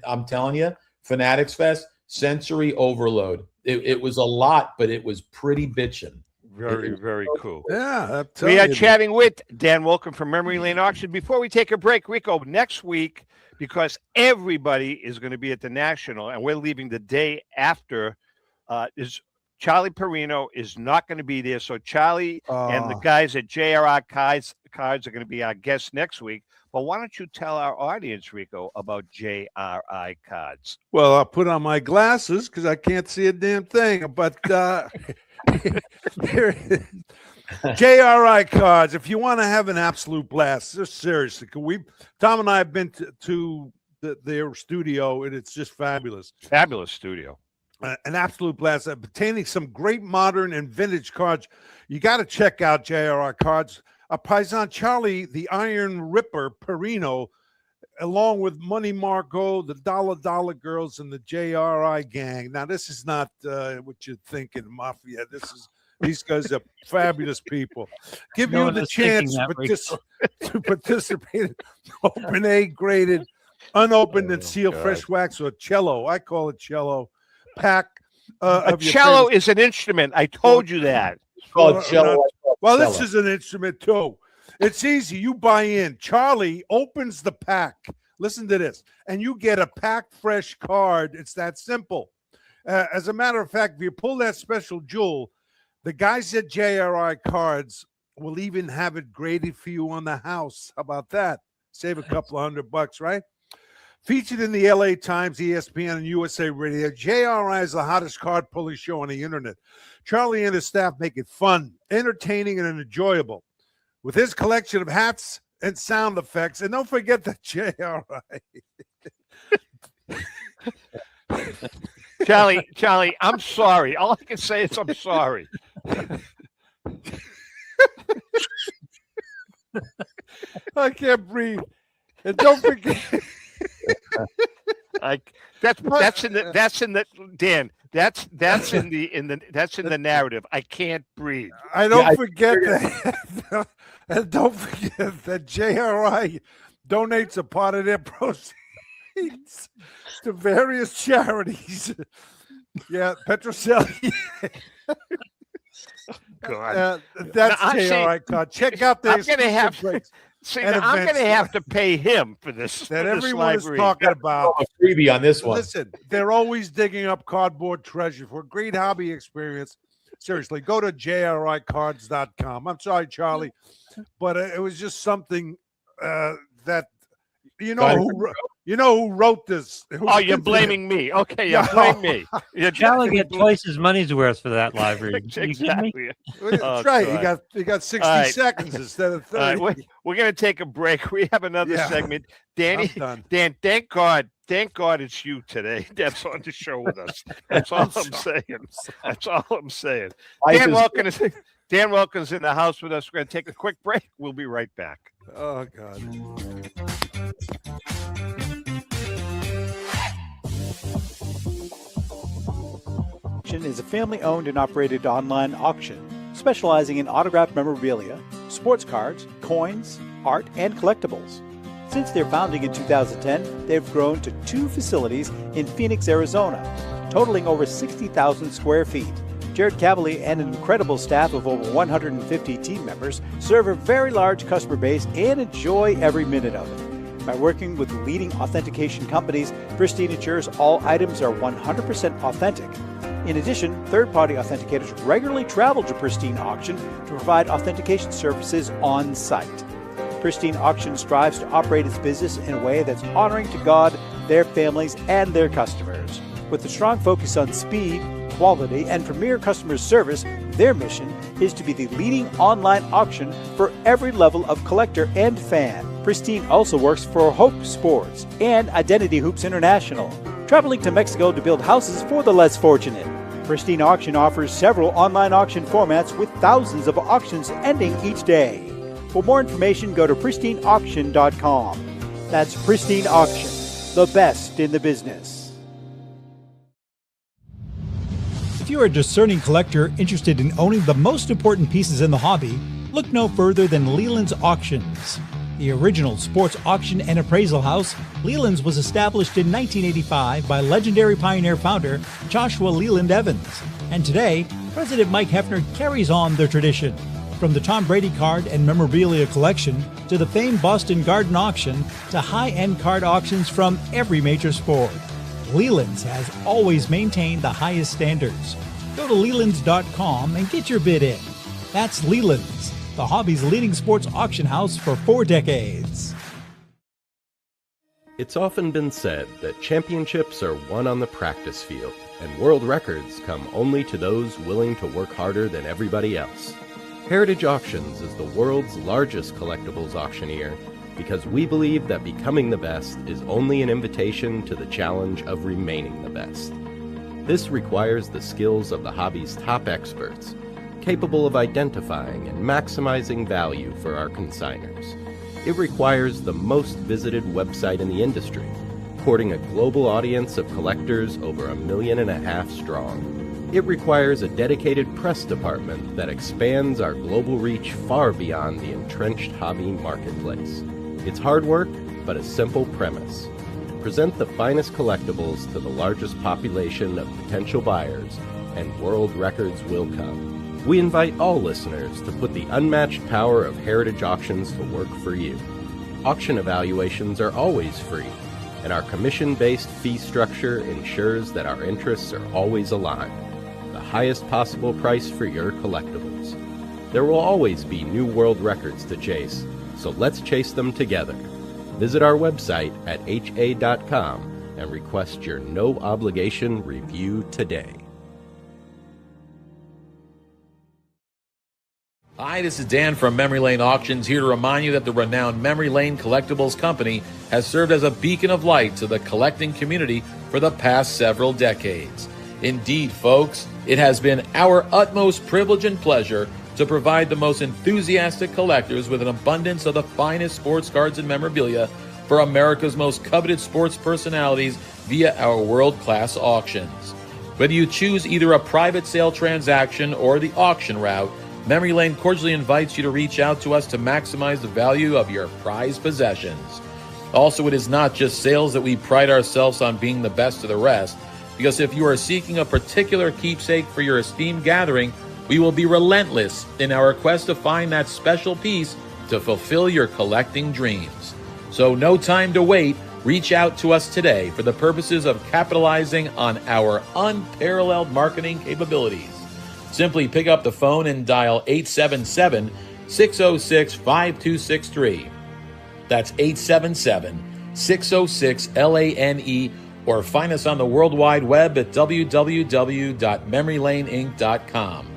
I'm telling you, Fanatics Fest, sensory overload. It was a lot, but it was pretty bitchin'. Very cool. Yeah. We are chatting with Dan Wulkan from Memory Lane Auction. Before we take a break, Rico, next week, because everybody is going to be at the National, and we're leaving the day after, is Charlie Perino is not going to be there. So Charlie and the guys at JRI Cards are going to be our guests next week. But why don't you tell our audience, Rico, about JRI Cards? Well, I'll put on my glasses because I can't see a damn thing. But JRI Cards, if you want to have an absolute blast, seriously, Tom and I have been to their studio, and it's just fabulous. Fabulous studio. An absolute blast. Obtaining some great modern and vintage cards. You got to check out JRI Cards. Paisan Charlie, the Iron Ripper Perino, along with Money Marco, the Dollar Girls, and the JRI gang. Now, this is not what you're thinking, Mafia. These guys are fabulous people. Give you the chance to participate in open A-graded, unopened and sealed fresh wax, or cello. I call it cello. Pack. A cello is an instrument. I told you that. Called cello. Well, this is an instrument too. It's easy. You buy in. Charlie opens the pack. Listen to this. And you get a packed fresh card. It's that simple. As a matter of fact, if you pull that special jewel, the guys at JRI Cards will even have it graded for you on the house. How about that? Save a couple of $100, right? Featured in the LA Times, ESPN, and USA Radio, JRI is the hottest card pulling show on the internet. Charlie and his staff make it fun, entertaining, and enjoyable. With his collection of hats and sound effects, and don't forget the JRI. Charlie, I'm sorry. All I can say is I'm sorry. I can't breathe. And don't forget. That's in the narrative. I can't breathe. Don't forget that. And don't forget that JRI donates a part of their proceeds to various charities. Yeah, Petroselli. God. That's JRI card. Check out their I'm going to have to pay him for this. That everyone is talking about. A freebie on this one. Listen, they're always digging up cardboard treasure for a great hobby experience. Seriously, go to jricards.com. I'm sorry, Charlie, but it was just something that you know who wrote this. You're blaming me. Okay, blame me. Charlie get twice his money's worth for that live read. Exactly. That's right. You got 60 seconds instead of 30. We're going to take a break. We have another segment. Dan, thank God it's you today that's on the show with us. That's all I'm saying. That's all I'm saying. Dan Wulkan's in the house with us. We're going to take a quick break. We'll be right back. Oh, God. Is a family-owned and operated online auction specializing in autographed memorabilia, sports cards, coins, art, and collectibles. Since their founding in 2010, they've grown to 2 facilities in Phoenix, Arizona, totaling over 60,000 square feet. Jared Cavalier and an incredible staff of over 150 team members serve a very large customer base and enjoy every minute of it. By working with leading authentication companies, Pristine ensures all items are 100% authentic. In addition, third-party authenticators regularly travel to Pristine Auction to provide authentication services on site. Pristine Auction strives to operate its business in a way that's honoring to God, their families, and their customers. With a strong focus on speed, quality, and premier customer service, their mission is to be the leading online auction for every level of collector and fan. Pristine also works for Hope Sports and Identity Hoops International, traveling to Mexico to build houses for the less fortunate. Pristine Auction offers several online auction formats with thousands of auctions ending each day. For more information, go to pristineauction.com. That's Pristine Auction, the best in the business. If you're a discerning collector interested in owning the most important pieces in the hobby, look no further than Leland's Auctions. The original sports auction and appraisal house, Leland's was established in 1985 by legendary Pioneer founder Joshua Leland Evans. And today, President Mike Hefner carries on the tradition. From the Tom Brady card and memorabilia collection to the famed Boston Garden auction to high-end card auctions from every major sport, Leland's has always maintained the highest standards. Go to Lelands.com and get your bid in. That's Leland's, the hobby's leading sports auction house for 4 decades. It's often been said that championships are won on the practice field, and world records come only to those willing to work harder than everybody else. Heritage Auctions is the world's largest collectibles auctioneer because we believe that becoming the best is only an invitation to the challenge of remaining the best. This requires the skills of the hobby's top experts, capable of identifying and maximizing value for our consigners. It requires the most visited website in the industry, courting a global audience of collectors over 1.5 million strong. It requires a dedicated press department that expands our global reach far beyond the entrenched hobby marketplace. It's hard work, but a simple premise. Present the finest collectibles to the largest population of potential buyers, and world records will come. We invite all listeners to put the unmatched power of Heritage Auctions to work for you. Auction evaluations are always free, and our commission-based fee structure ensures that our interests are always aligned. The highest possible price for your collectibles. There will always be new world records to chase, so let's chase them together. Visit our website at ha.com and request your no-obligation review today. Hi, this is Dan from Memory Lane Auctions, here to remind you that the renowned Memory Lane Collectibles Company has served as a beacon of light to the collecting community for the past several decades. Indeed, folks, it has been our utmost privilege and pleasure to provide the most enthusiastic collectors with an abundance of the finest sports cards and memorabilia for America's most coveted sports personalities via our world-class auctions. Whether you choose either a private sale transaction or the auction route, Memory Lane cordially invites you to reach out to us to maximize the value of your prized possessions. Also, it is not just sales that we pride ourselves on being the best of the rest, because if you are seeking a particular keepsake for your esteemed gathering, we will be relentless in our quest to find that special piece to fulfill your collecting dreams. So no time to wait. Reach out to us today for the purposes of capitalizing on our unparalleled marketing capabilities. Simply pick up the phone and dial 877-606-5263. That's 877-606-LANE, or find us on the World Wide Web at www.memorylaneinc.com.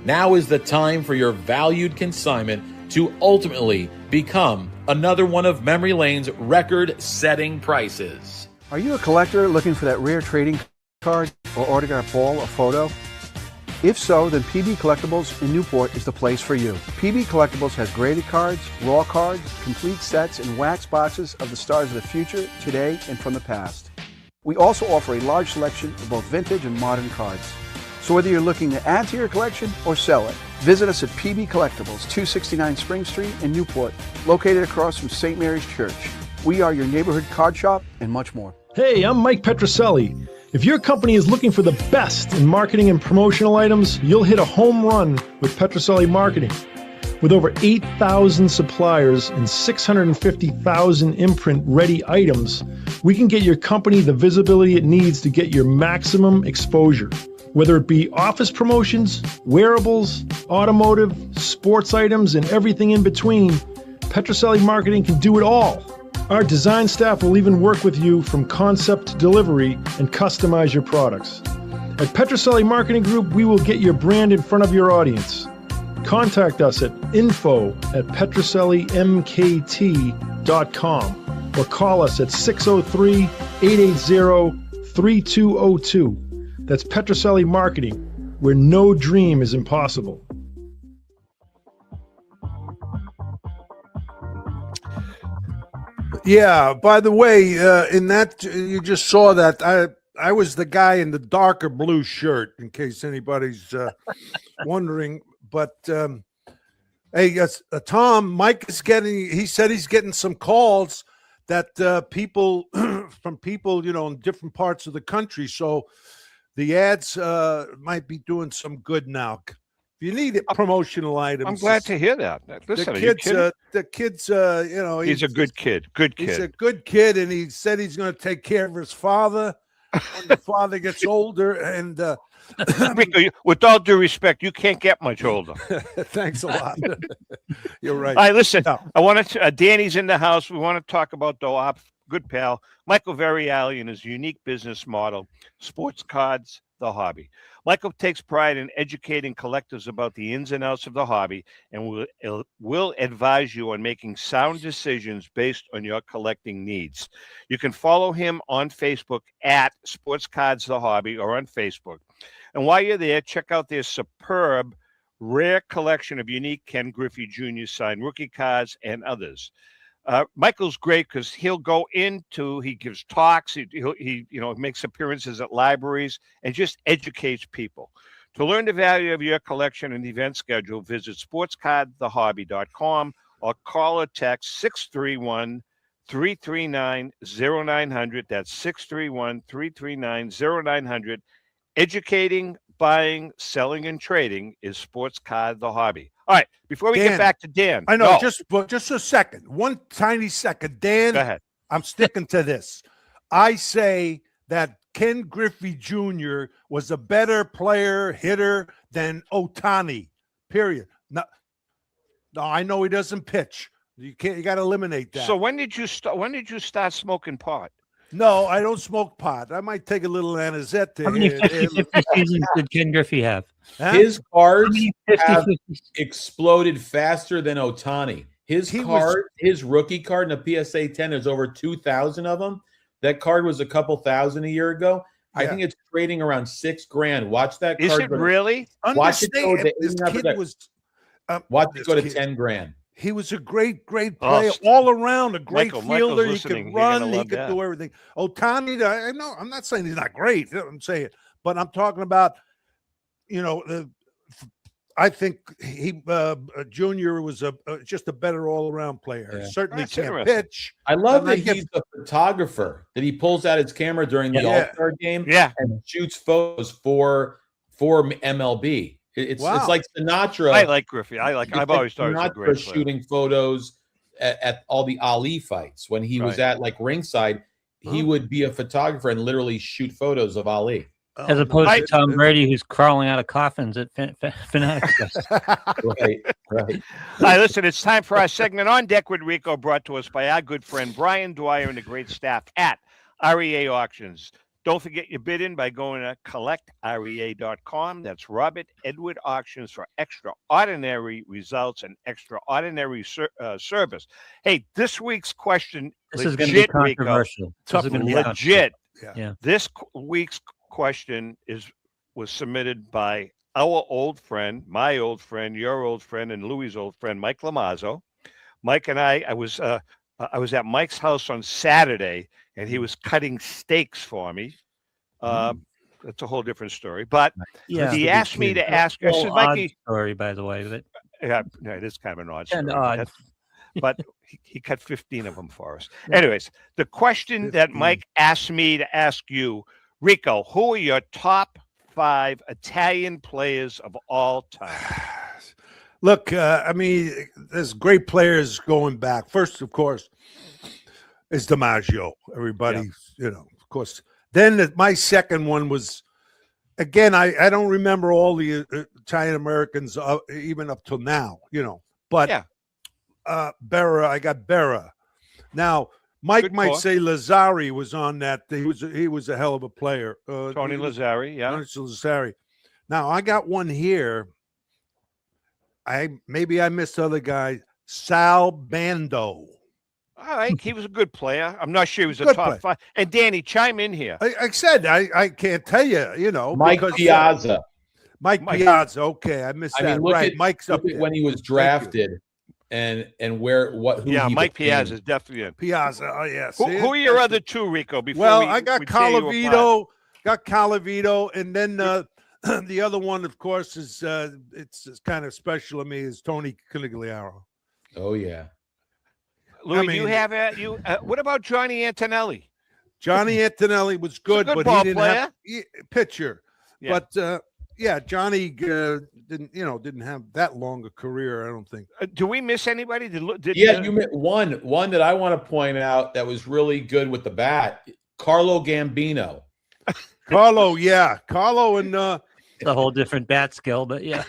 Now is the time for your valued consignment to ultimately become another one of Memory Lane's record-setting prices. Are you a collector looking for that rare trading card or autograph ball or photo? If so, then PB Collectibles in Newport is the place for you. PB Collectibles has graded cards, raw cards, complete sets, and wax boxes of the stars of the future, today, and from the past. We also offer a large selection of both vintage and modern cards. So whether you're looking to add to your collection or sell it, visit us at PB Collectibles, 269 Spring Street in Newport, located across from St. Mary's Church. We are your neighborhood card shop and much more. Hey, I'm Mike Petroselli. If your company is looking for the best in marketing and promotional items, you'll hit a home run with Petroselli Marketing. With over 8,000 suppliers and 650,000 imprint-ready items, we can get your company the visibility it needs to get your maximum exposure. Whether it be office promotions, wearables, automotive, sports items, and everything in between, Petroselli Marketing can do it all. Our design staff will even work with you from concept to delivery and customize your products. At Petroselli Marketing Group, we will get your brand in front of your audience. Contact us at info@petrosellimkt.com or call us at 603-880-3202. That's Petroselli Marketing, where no dream is impossible. Yeah. By the way, in that you just saw that I was the guy in the darker blue shirt, in case anybody's wondering. But hey, Tom, Mike is getting. He said he's getting some calls that people from people, in different parts of the country. So the ads might be doing some good now. If you need promotional items, I'm glad to hear that. Listen, the kids, he's a good kid. Good kid. He's a good kid, and he said he's going to take care of his father when the father gets older. And Rico, with all due respect, you can't get much older. Thanks a lot. You're right. All right, listen. I want to. Danny's in the house. We want to talk about our good pal Michael Veriali and his unique business model, Sports Cards, the Hobby. Michael takes pride in educating collectors about the ins and outs of the hobby and will advise you on making sound decisions based on your collecting needs. You can follow him on Facebook at Sports Cards the Hobby or on Facebook. And while you're there, check out their superb, rare collection of unique Ken Griffey Jr. signed rookie cards and others. Michael's great because he gives talks, he makes appearances at libraries and just educates people. To learn the value of your collection and event schedule, visit sportscardthehobby.com or call or text 631-339-0900. That's 631-339-0900. Educating, buying, selling, and trading is Sports Card the Hobby. All right, before we get back to Dan. I know, just a second. One tiny second. Dan, go ahead. I'm sticking to this. I say that Ken Griffey Jr. was a better player, hitter than Ohtani, period. No, I know he doesn't pitch. You got to eliminate that. So when did you start smoking pot? No, I don't smoke pot. I might take a little anisette. How many 50-50 seasons did Ken Griffey have? Huh? His cards have exploded faster than Ohtani. His rookie card in a PSA 10, there's over 2,000 of them. That card was a couple thousand a year ago. Yeah. I think it's trading around $6,000. Watch that card. Is it really? Watch it go to $10,000. He was a great player all around, a great fielder. He could run, he could do everything. Ohtani, I'm not saying he's not great. I'm saying, but I'm talking about, I think he Junior was just a better all around player. Yeah. Certainly can't pitch. I love that he's a photographer. That he pulls out his camera during the All-Star game, and shoots photos for MLB. It's like Sinatra. I like Griffey. I've always thought he was a great player. Shooting photos at all the Ali fights when he was at ringside. He would be a photographer and literally shoot photos of Ali. As opposed to Tom Brady, who's crawling out of coffins at Fanatics. Right. All right, listen, it's time for our segment On Deck with Rico, brought to us by our good friend Brian Dwyer and the great staff at REA Auctions. Don't forget your bid in by going to collectrea.com. That's Robert Edward Auctions for extraordinary results and extraordinary service. Hey, this week's question, this is going to be controversial. Legit. Yeah. This week's question was submitted by our old friend, my old friend, your old friend, and Louis' old friend, Mike Lamazzo. Mike and I was at Mike's house on Saturday, and he was cutting steaks for me. That's a whole different story. But he asked me to ask. This is Mikey story, by the way. But it is kind of an odd story. But he cut 15 of them for us. Anyways, the question that Mike asked me to ask you, Rico, who are your top 5 Italian players of all time? Look, there's great players going back. First, of course, is DiMaggio. Everybody, of course. Then my second one was, again, I don't remember all the Italian Americans even up till now, but Berra, I got Berra. Now, Mike might say Lazzari was on that. He was a hell of a player. Tony Lazzari, yeah. Tony Lazzari. Now, I got one here. Maybe I missed other guys. Sal Bando. All right, he was a good player. I'm not sure he was a top 5. And Danny, chime in here. I said I can't tell you, Mike Piazza. Mike Piazza. Okay, I missed that. Right, Mike's up there. When he was drafted. and who Yeah, he Mike became. Piazza is definitely in. Piazza. Oh yeah. Who are your other two, Rico? Well, I got Calavito, and then the other one, of course, is it's kind of special to me is Tony Conigliaro. Oh yeah. Louis, do you have what about Johnny Antonelli? Johnny Antonelli was good, good but ball he didn't player. have pitcher. Yeah. But Johnny didn't have that long a career. I don't think. Do we miss anybody? You missed one that I want to point out that was really good with the bat. Carlo Gambino. Carlo, yeah, Carlo, and it's a whole different bat skill, but yeah.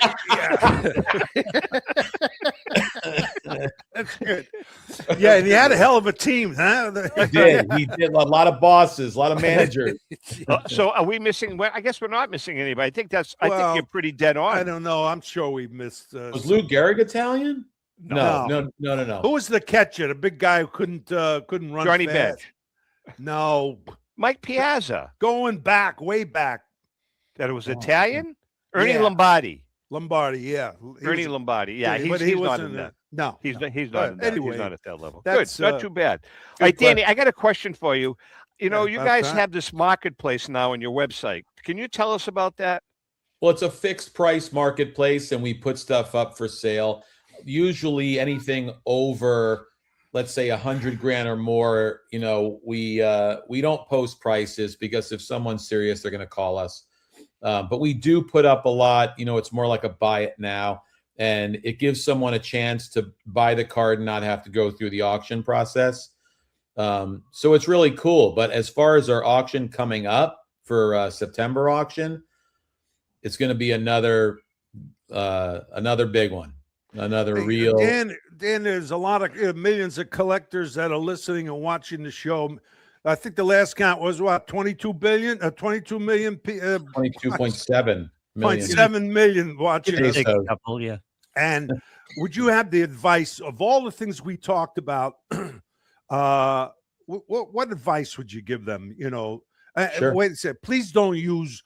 That's good. Yeah, and he had a hell of a team, huh? He did. A lot of bosses, a lot of managers. So are we missing? Well, I guess we're not missing anybody. I think you're pretty dead on. I don't know. I'm sure we missed. Was Lou Gehrig Italian? No. Who was the catcher? The big guy who couldn't run. Johnny fast. Bench. No. Mike Piazza. Going back, way back. That it was Italian? Ernie Lombardi. Lombardi, yeah. Ernie Lombardi. Yeah, he's not in that. No. He's not in that. Anyway, he's not at that level. Good. Not too bad. All right, Danny, I got a question for you. You guys have this marketplace now on your website. Can you tell us about that? Well, it's a fixed price marketplace, and we put stuff up for sale. Usually anything over, let's say, $100,000 or more, we don't post prices because if someone's serious, they're going to call us. But we do put up a lot. It's more like a buy it now, and it gives someone a chance to buy the card and not have to go through the auction process. So it's really cool. But as far as our auction coming up for September auction, it's going to be another big one, another real. Dan, there's a lot of millions of collectors that are listening and watching the show. I think the last count was what, 22 million. 22 million. 22.7 million. 0.7 million watching us. Couple, yeah. And would you have the advice of all the things we talked about? What advice would you give them? Sure. Wait a second. Please don't use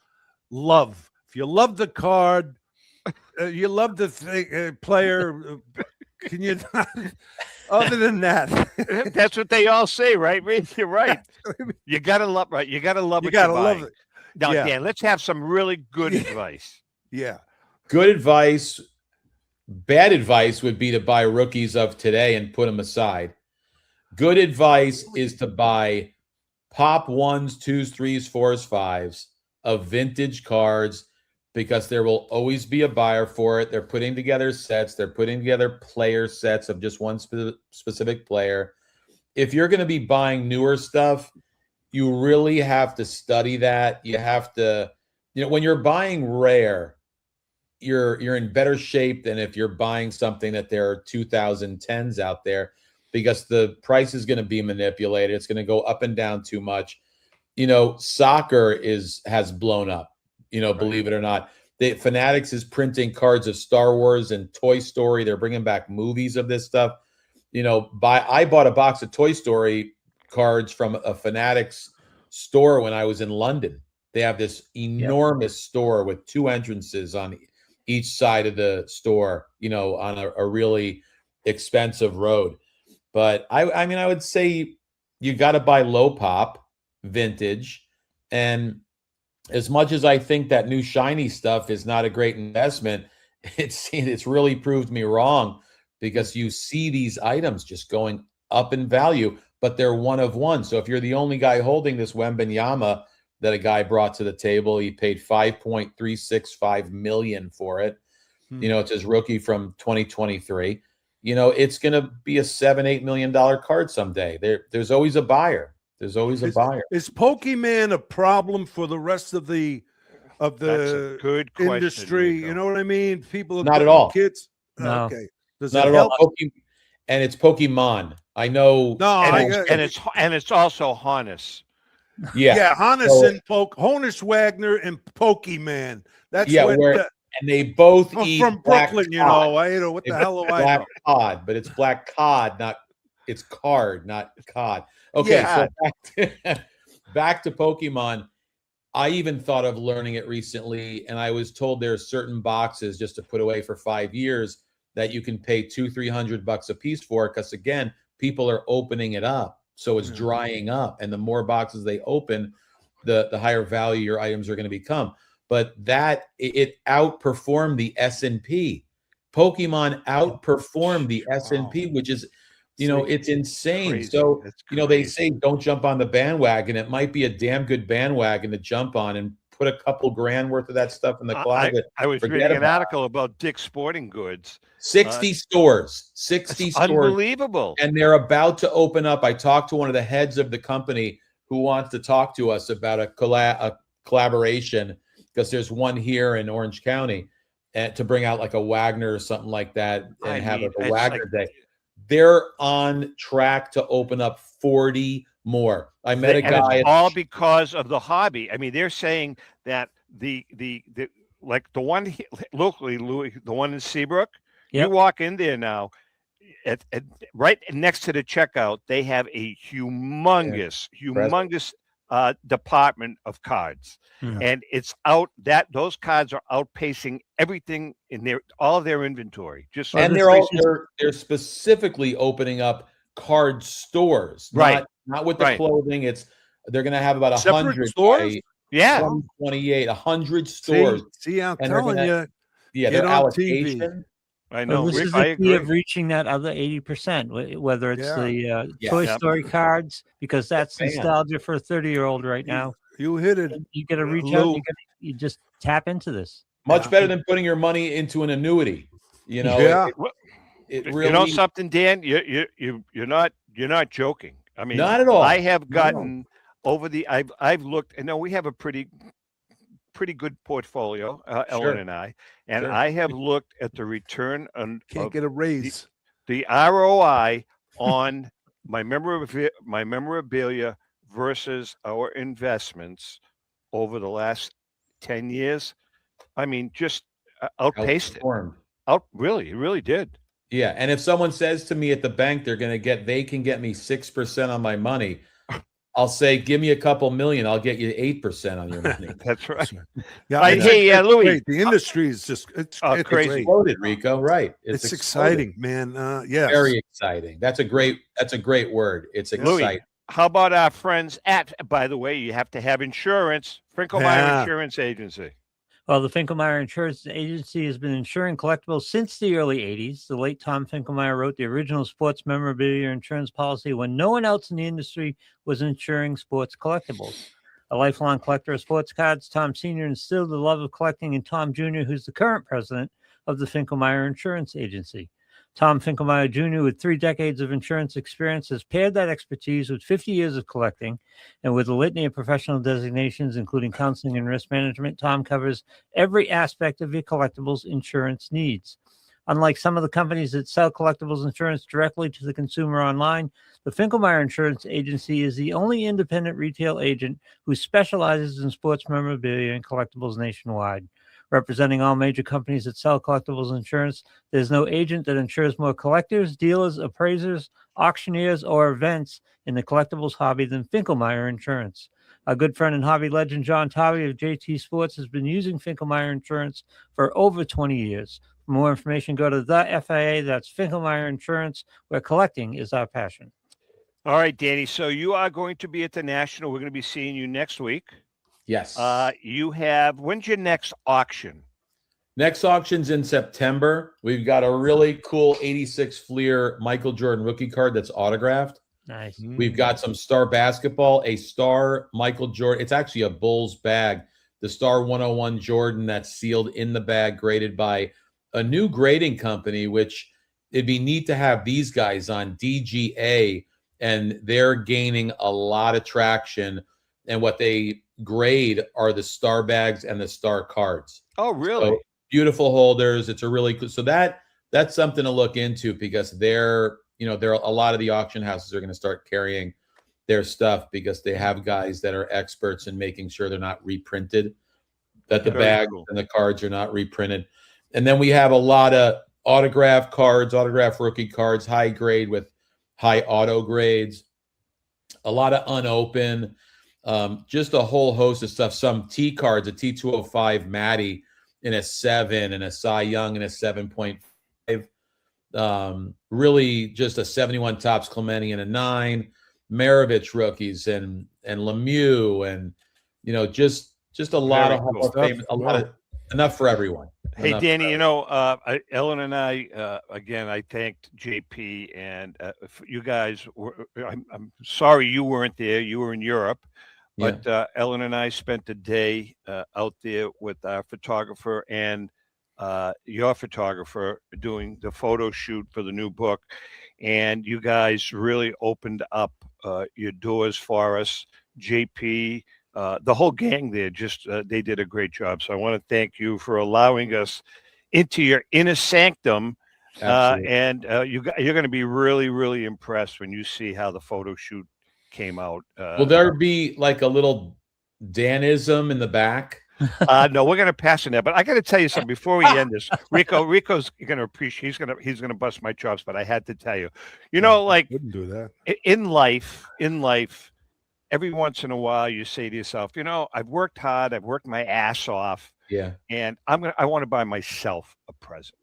love. If you love the card, you love the player. Can you not? Other than that, that's what they all say, right? You're right. You gotta love, right? You gotta love. You gotta love it. Now, Dan, let's have some really good advice. Yeah. Good advice. Bad advice would be to buy rookies of today and put them aside. Good advice is to buy pop 1s, 2s, 3s, 4s, 5s of vintage cards because there will always be a buyer for it. They're putting together sets. They're putting together player sets of just one specific player. If you're going to be buying newer stuff, you really have to study that. You have to, when you're buying rare, you're in better shape than if you're buying something that there are 2010s out there because the price is going to be manipulated. It's going to go up and down too much. Soccer has blown up. Believe it or not, the Fanatics is printing cards of Star Wars and Toy Story. They're bringing back movies of this stuff. I bought a box of Toy Story cards from a Fanatics store when I was in London. They have this enormous store with 2 entrances on each side of the store, on a really expensive road. But I mean, I would say you got to buy low pop vintage. And as much as I think that new shiny stuff is not a great investment, it's really proved me wrong because you see these items just going up in value, but they're one of one. So if you're the only guy holding this Wembanyama that a guy brought to the table, he paid $5.365 million for it. It's his rookie from 2023. It's going to be a $7-8 million card someday. There's always a buyer. There's always a buyer. Is Pokemon a problem for the rest of the That's a good question, industry? Rico. You know what I mean? People, not at all. Kids, no. Okay. Does not it at help? all. And it's Pokemon. I know. No, and it's also Honus. Yeah, Honus and Honus Wagner and Pokemon. That's and they both eat from Brooklyn. cod. What the hell do I black know? cod, but it's black cod, it's card, not cod. Okay, so back to Pokemon. I even thought of learning it recently, and I was told there are certain boxes just to put away for 5 years that you can pay $200-300 a piece for, because again, people are opening it up, so it's drying up, and the more boxes they open, the higher value your items are going to become. But that it outperformed the S&P. Pokemon outperformed the S&P, which is, it's insane. Crazy. So, That's they say don't jump on the bandwagon. It might be a damn good bandwagon to jump on and put a couple grand worth of that stuff in the closet. I was reading an article about Dick's Sporting Goods. 60 stores, 60 stores. Unbelievable. And they're about to open up. I talked to one of the heads of the company who wants to talk to us about a collaboration, because there's one here in Orange County, and to bring out like a Wagner or something like that and have a Wagner day. They're on track to open up 40 more. I met a guy. It's all because of the hobby. I mean, they're saying that the like the one locally, Louis, the one in Seabrook, you walk in there now, at right next to the checkout, they have a humongous department of cards, and it's those cards are outpacing everything in all of their inventory. And they're specifically opening up card stores, right? Not with the clothing. They're going to have about 100 stores. 28, 100 stores. See, I'm telling you. Yeah, their allocation. I know. This is the key of reaching that other 80%, whether it's the Toy Story cards, because that's nostalgia for a 30-year-old right now. You hit it. You got to reach out. You just tap into this. Much better than putting your monny into an annuity. It really. You know something, Dan? You're not joking. I mean, not at all. I have gotten over the. I've looked. And we have a pretty good portfolio, Ellen and I, and I have looked at the return on can't get a raise, the ROI on my memorabilia versus our investments over the last 10 years. I mean, just outpaced it. It really did. Yeah, and if someone says to me at the bank they can get me 6% on my money, I'll say, give me a couple million. I'll get you 8% on your money. That's right. Yeah, hey, Louis. Great. The industry is just it's crazy. Exploded, Rico. Right. It's exciting, man. Yes. Very exciting. That's a great word. It's exciting. Louis, how about our friends by the way, you have to have insurance, Finkelmeyer Insurance Agency. Well, the Finkelmeyer Insurance Agency has been insuring collectibles since the early 80s. The late Tom Finkelmeyer wrote the original sports memorabilia insurance policy when no one else in the industry was insuring sports collectibles. A lifelong collector of sports cards, Tom Sr. instilled the love of collecting in Tom Jr., who's the current president of the Finkelmeyer Insurance Agency. Tom Finkelmeyer Jr., with 3 decades of insurance experience, has paired that expertise with 50 years of collecting, and with a litany of professional designations, including counseling and risk management. Tom covers every aspect of your collectibles insurance needs. Unlike some of the companies that sell collectibles insurance directly to the consumer online, the Finkelmeyer Insurance Agency is the only independent retail agent who specializes in sports memorabilia and collectibles nationwide. Representing all major companies that sell collectibles insurance, there's no agent that insures more collectors, dealers, appraisers, auctioneers, or events in the collectibles hobby than Finkelmeyer Insurance. Our good friend and hobby legend John Tovey of JT Sports has been using Finkelmeyer Insurance for over 20 years. For more information, go to the FIA, that's Finkelmeyer Insurance, where collecting is our passion. All right, Danny, so you are going to be at the National. We're going to be seeing you next week. Yes. When's your next auction? Next auction's in September. We've got a really cool 86 Fleer Michael Jordan rookie card that's autographed. Nice. We've got some Star basketball, a Star Michael Jordan. It's actually a Bulls bag. The Star 101 Jordan that's sealed in the bag, graded by a new grading company, which it'd be neat to have these guys on, DGA, and they're gaining a lot of traction. And what they grade are the Star bags and the Star cards. Oh, really? So, beautiful holders. It's a really cool. So that's something to look into, because there are a lot of the auction houses are going to start carrying their stuff, because they have guys that are experts in making sure they're not reprinted, that the bags and the cards are not reprinted. And then we have a lot of autograph cards, autograph rookie cards, high grade with high auto grades, a lot of unopened. Just a whole host of stuff. Some T cards, a T205 Matty in a 7, and a Cy Young in a 7.5. Really just a 71 Topps Clemente and a 9, Maravich rookies and Lemieux and just a lot of Hall of Fame, a lot of enough for everyone. Hey, Danny, Ellen and I, again, I thanked JP and you guys. I'm sorry you weren't there. You were in Europe. But Ellen and I spent a day out there with our photographer and your photographer doing the photo shoot for the new book. And you guys really opened up your doors for us. JP, the whole gang there, they did a great job. So I want to thank you for allowing us into your inner sanctum. And you're going to be really, really impressed when you see how the photo shoot came out. Will there be like a little Danism in the back? No, we're going to pass on that. But I got to tell you something before we end this. Rico's going to appreciate. He's going to bust my chops. But I had to tell you, like wouldn't do that in life. Every once in a while, you say to yourself, I've worked hard. I've worked my ass off. Yeah. And I want to buy myself a present.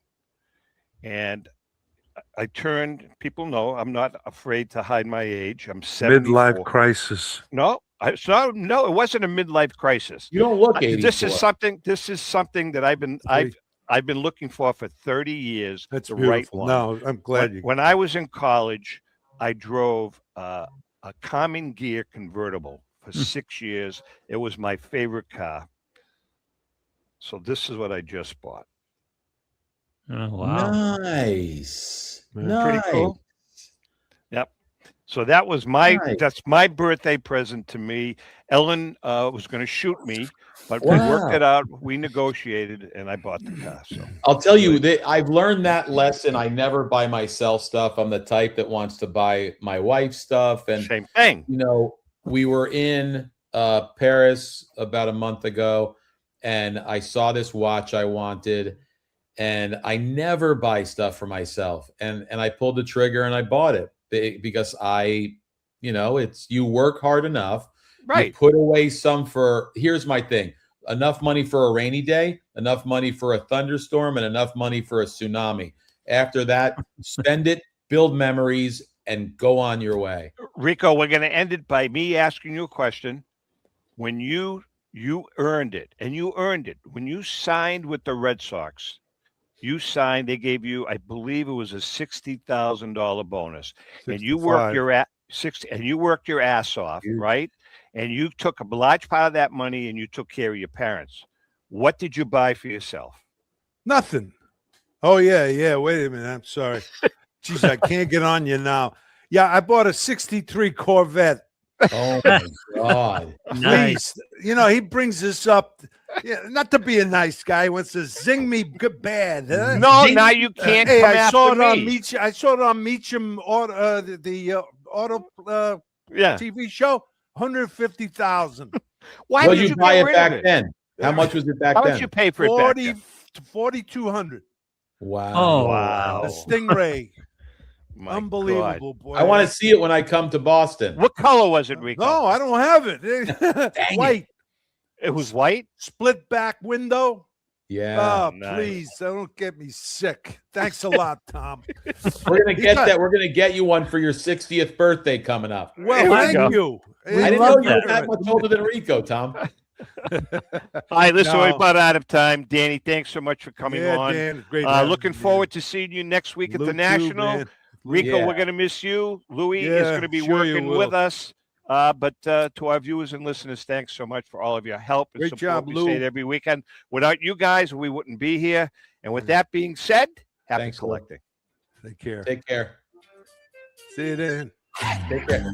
And people know I'm not afraid to hide my age. I'm 74. Midlife crisis. No, it wasn't a midlife crisis. You don't look 84. This is something that I've been looking for 30 years. That's the beautiful. Right one. No, I'm glad when I was in college, I drove a Common Gear convertible for 6 years. It was my favorite car. So this is what I just bought. Oh, wow. Nice. Pretty cool. Yep. So that's my birthday present to me. Ellen was going to shoot me, but we worked it out. We negotiated, and I bought the car. So I'll tell you that I've learned that lesson. I never buy myself stuff. I'm the type that wants to buy my wife stuff. And same thing. We were in Paris about a month ago, and I saw this watch I wanted. And I never buy stuff for myself. And I pulled the trigger and I bought it because you work hard enough. Right. You put away some here's my thing. Enough money for a rainy day, enough money for a thunderstorm, and enough money for a tsunami. After that, spend it, build memories, and go on your way. Rico, we're going to end it by me asking you a question. When you earned it, and you earned it, when you signed with the Red Sox, they gave you, I believe it was a $60,000 bonus. 65. And you worked your ass off, right? And you took a large part of that money and you took care of your parents. What did you buy for yourself? Nothing. Oh, yeah. Wait a minute. I'm sorry. Jeez, I can't get on you now. Yeah, I bought a 63 Corvette. Oh, my God. Nice. He brings this up. Yeah, not to be a nice guy. He wants to zing me good bad. Huh? No, now you can't. Hey, come I saw it me. on Meacham. I saw it on Meacham auto, the auto TV show. 150,000. Why did you buy it back then? How much was it back then? How much you pay for it back then? 4,200. Wow. Oh, wow. A Stingray. Unbelievable, boy. I want to see it when I come to Boston. What color was it, Rico? No, I don't have it. White. It was white? Split back window. Yeah. Oh, nice. Please, don't get me sick. Thanks a lot, Tom. We're gonna get that. We're gonna get you one for your 60th birthday coming up. Well, thank you. I didn't know you were that much older than Rico, Tom. All right, listen, we're about out of time. Danny, thanks so much for coming on. Dan, great looking forward to seeing you next week at the National. Rico, we're going to miss you. Louis is going to be working with us. But to our viewers and listeners, thanks so much for all of your help and Great support. job, We Lou. say it every weekend. Without you guys, we wouldn't be here. And with that being said, happy Thanks, collecting. Take care. Take care. See you then. Take care.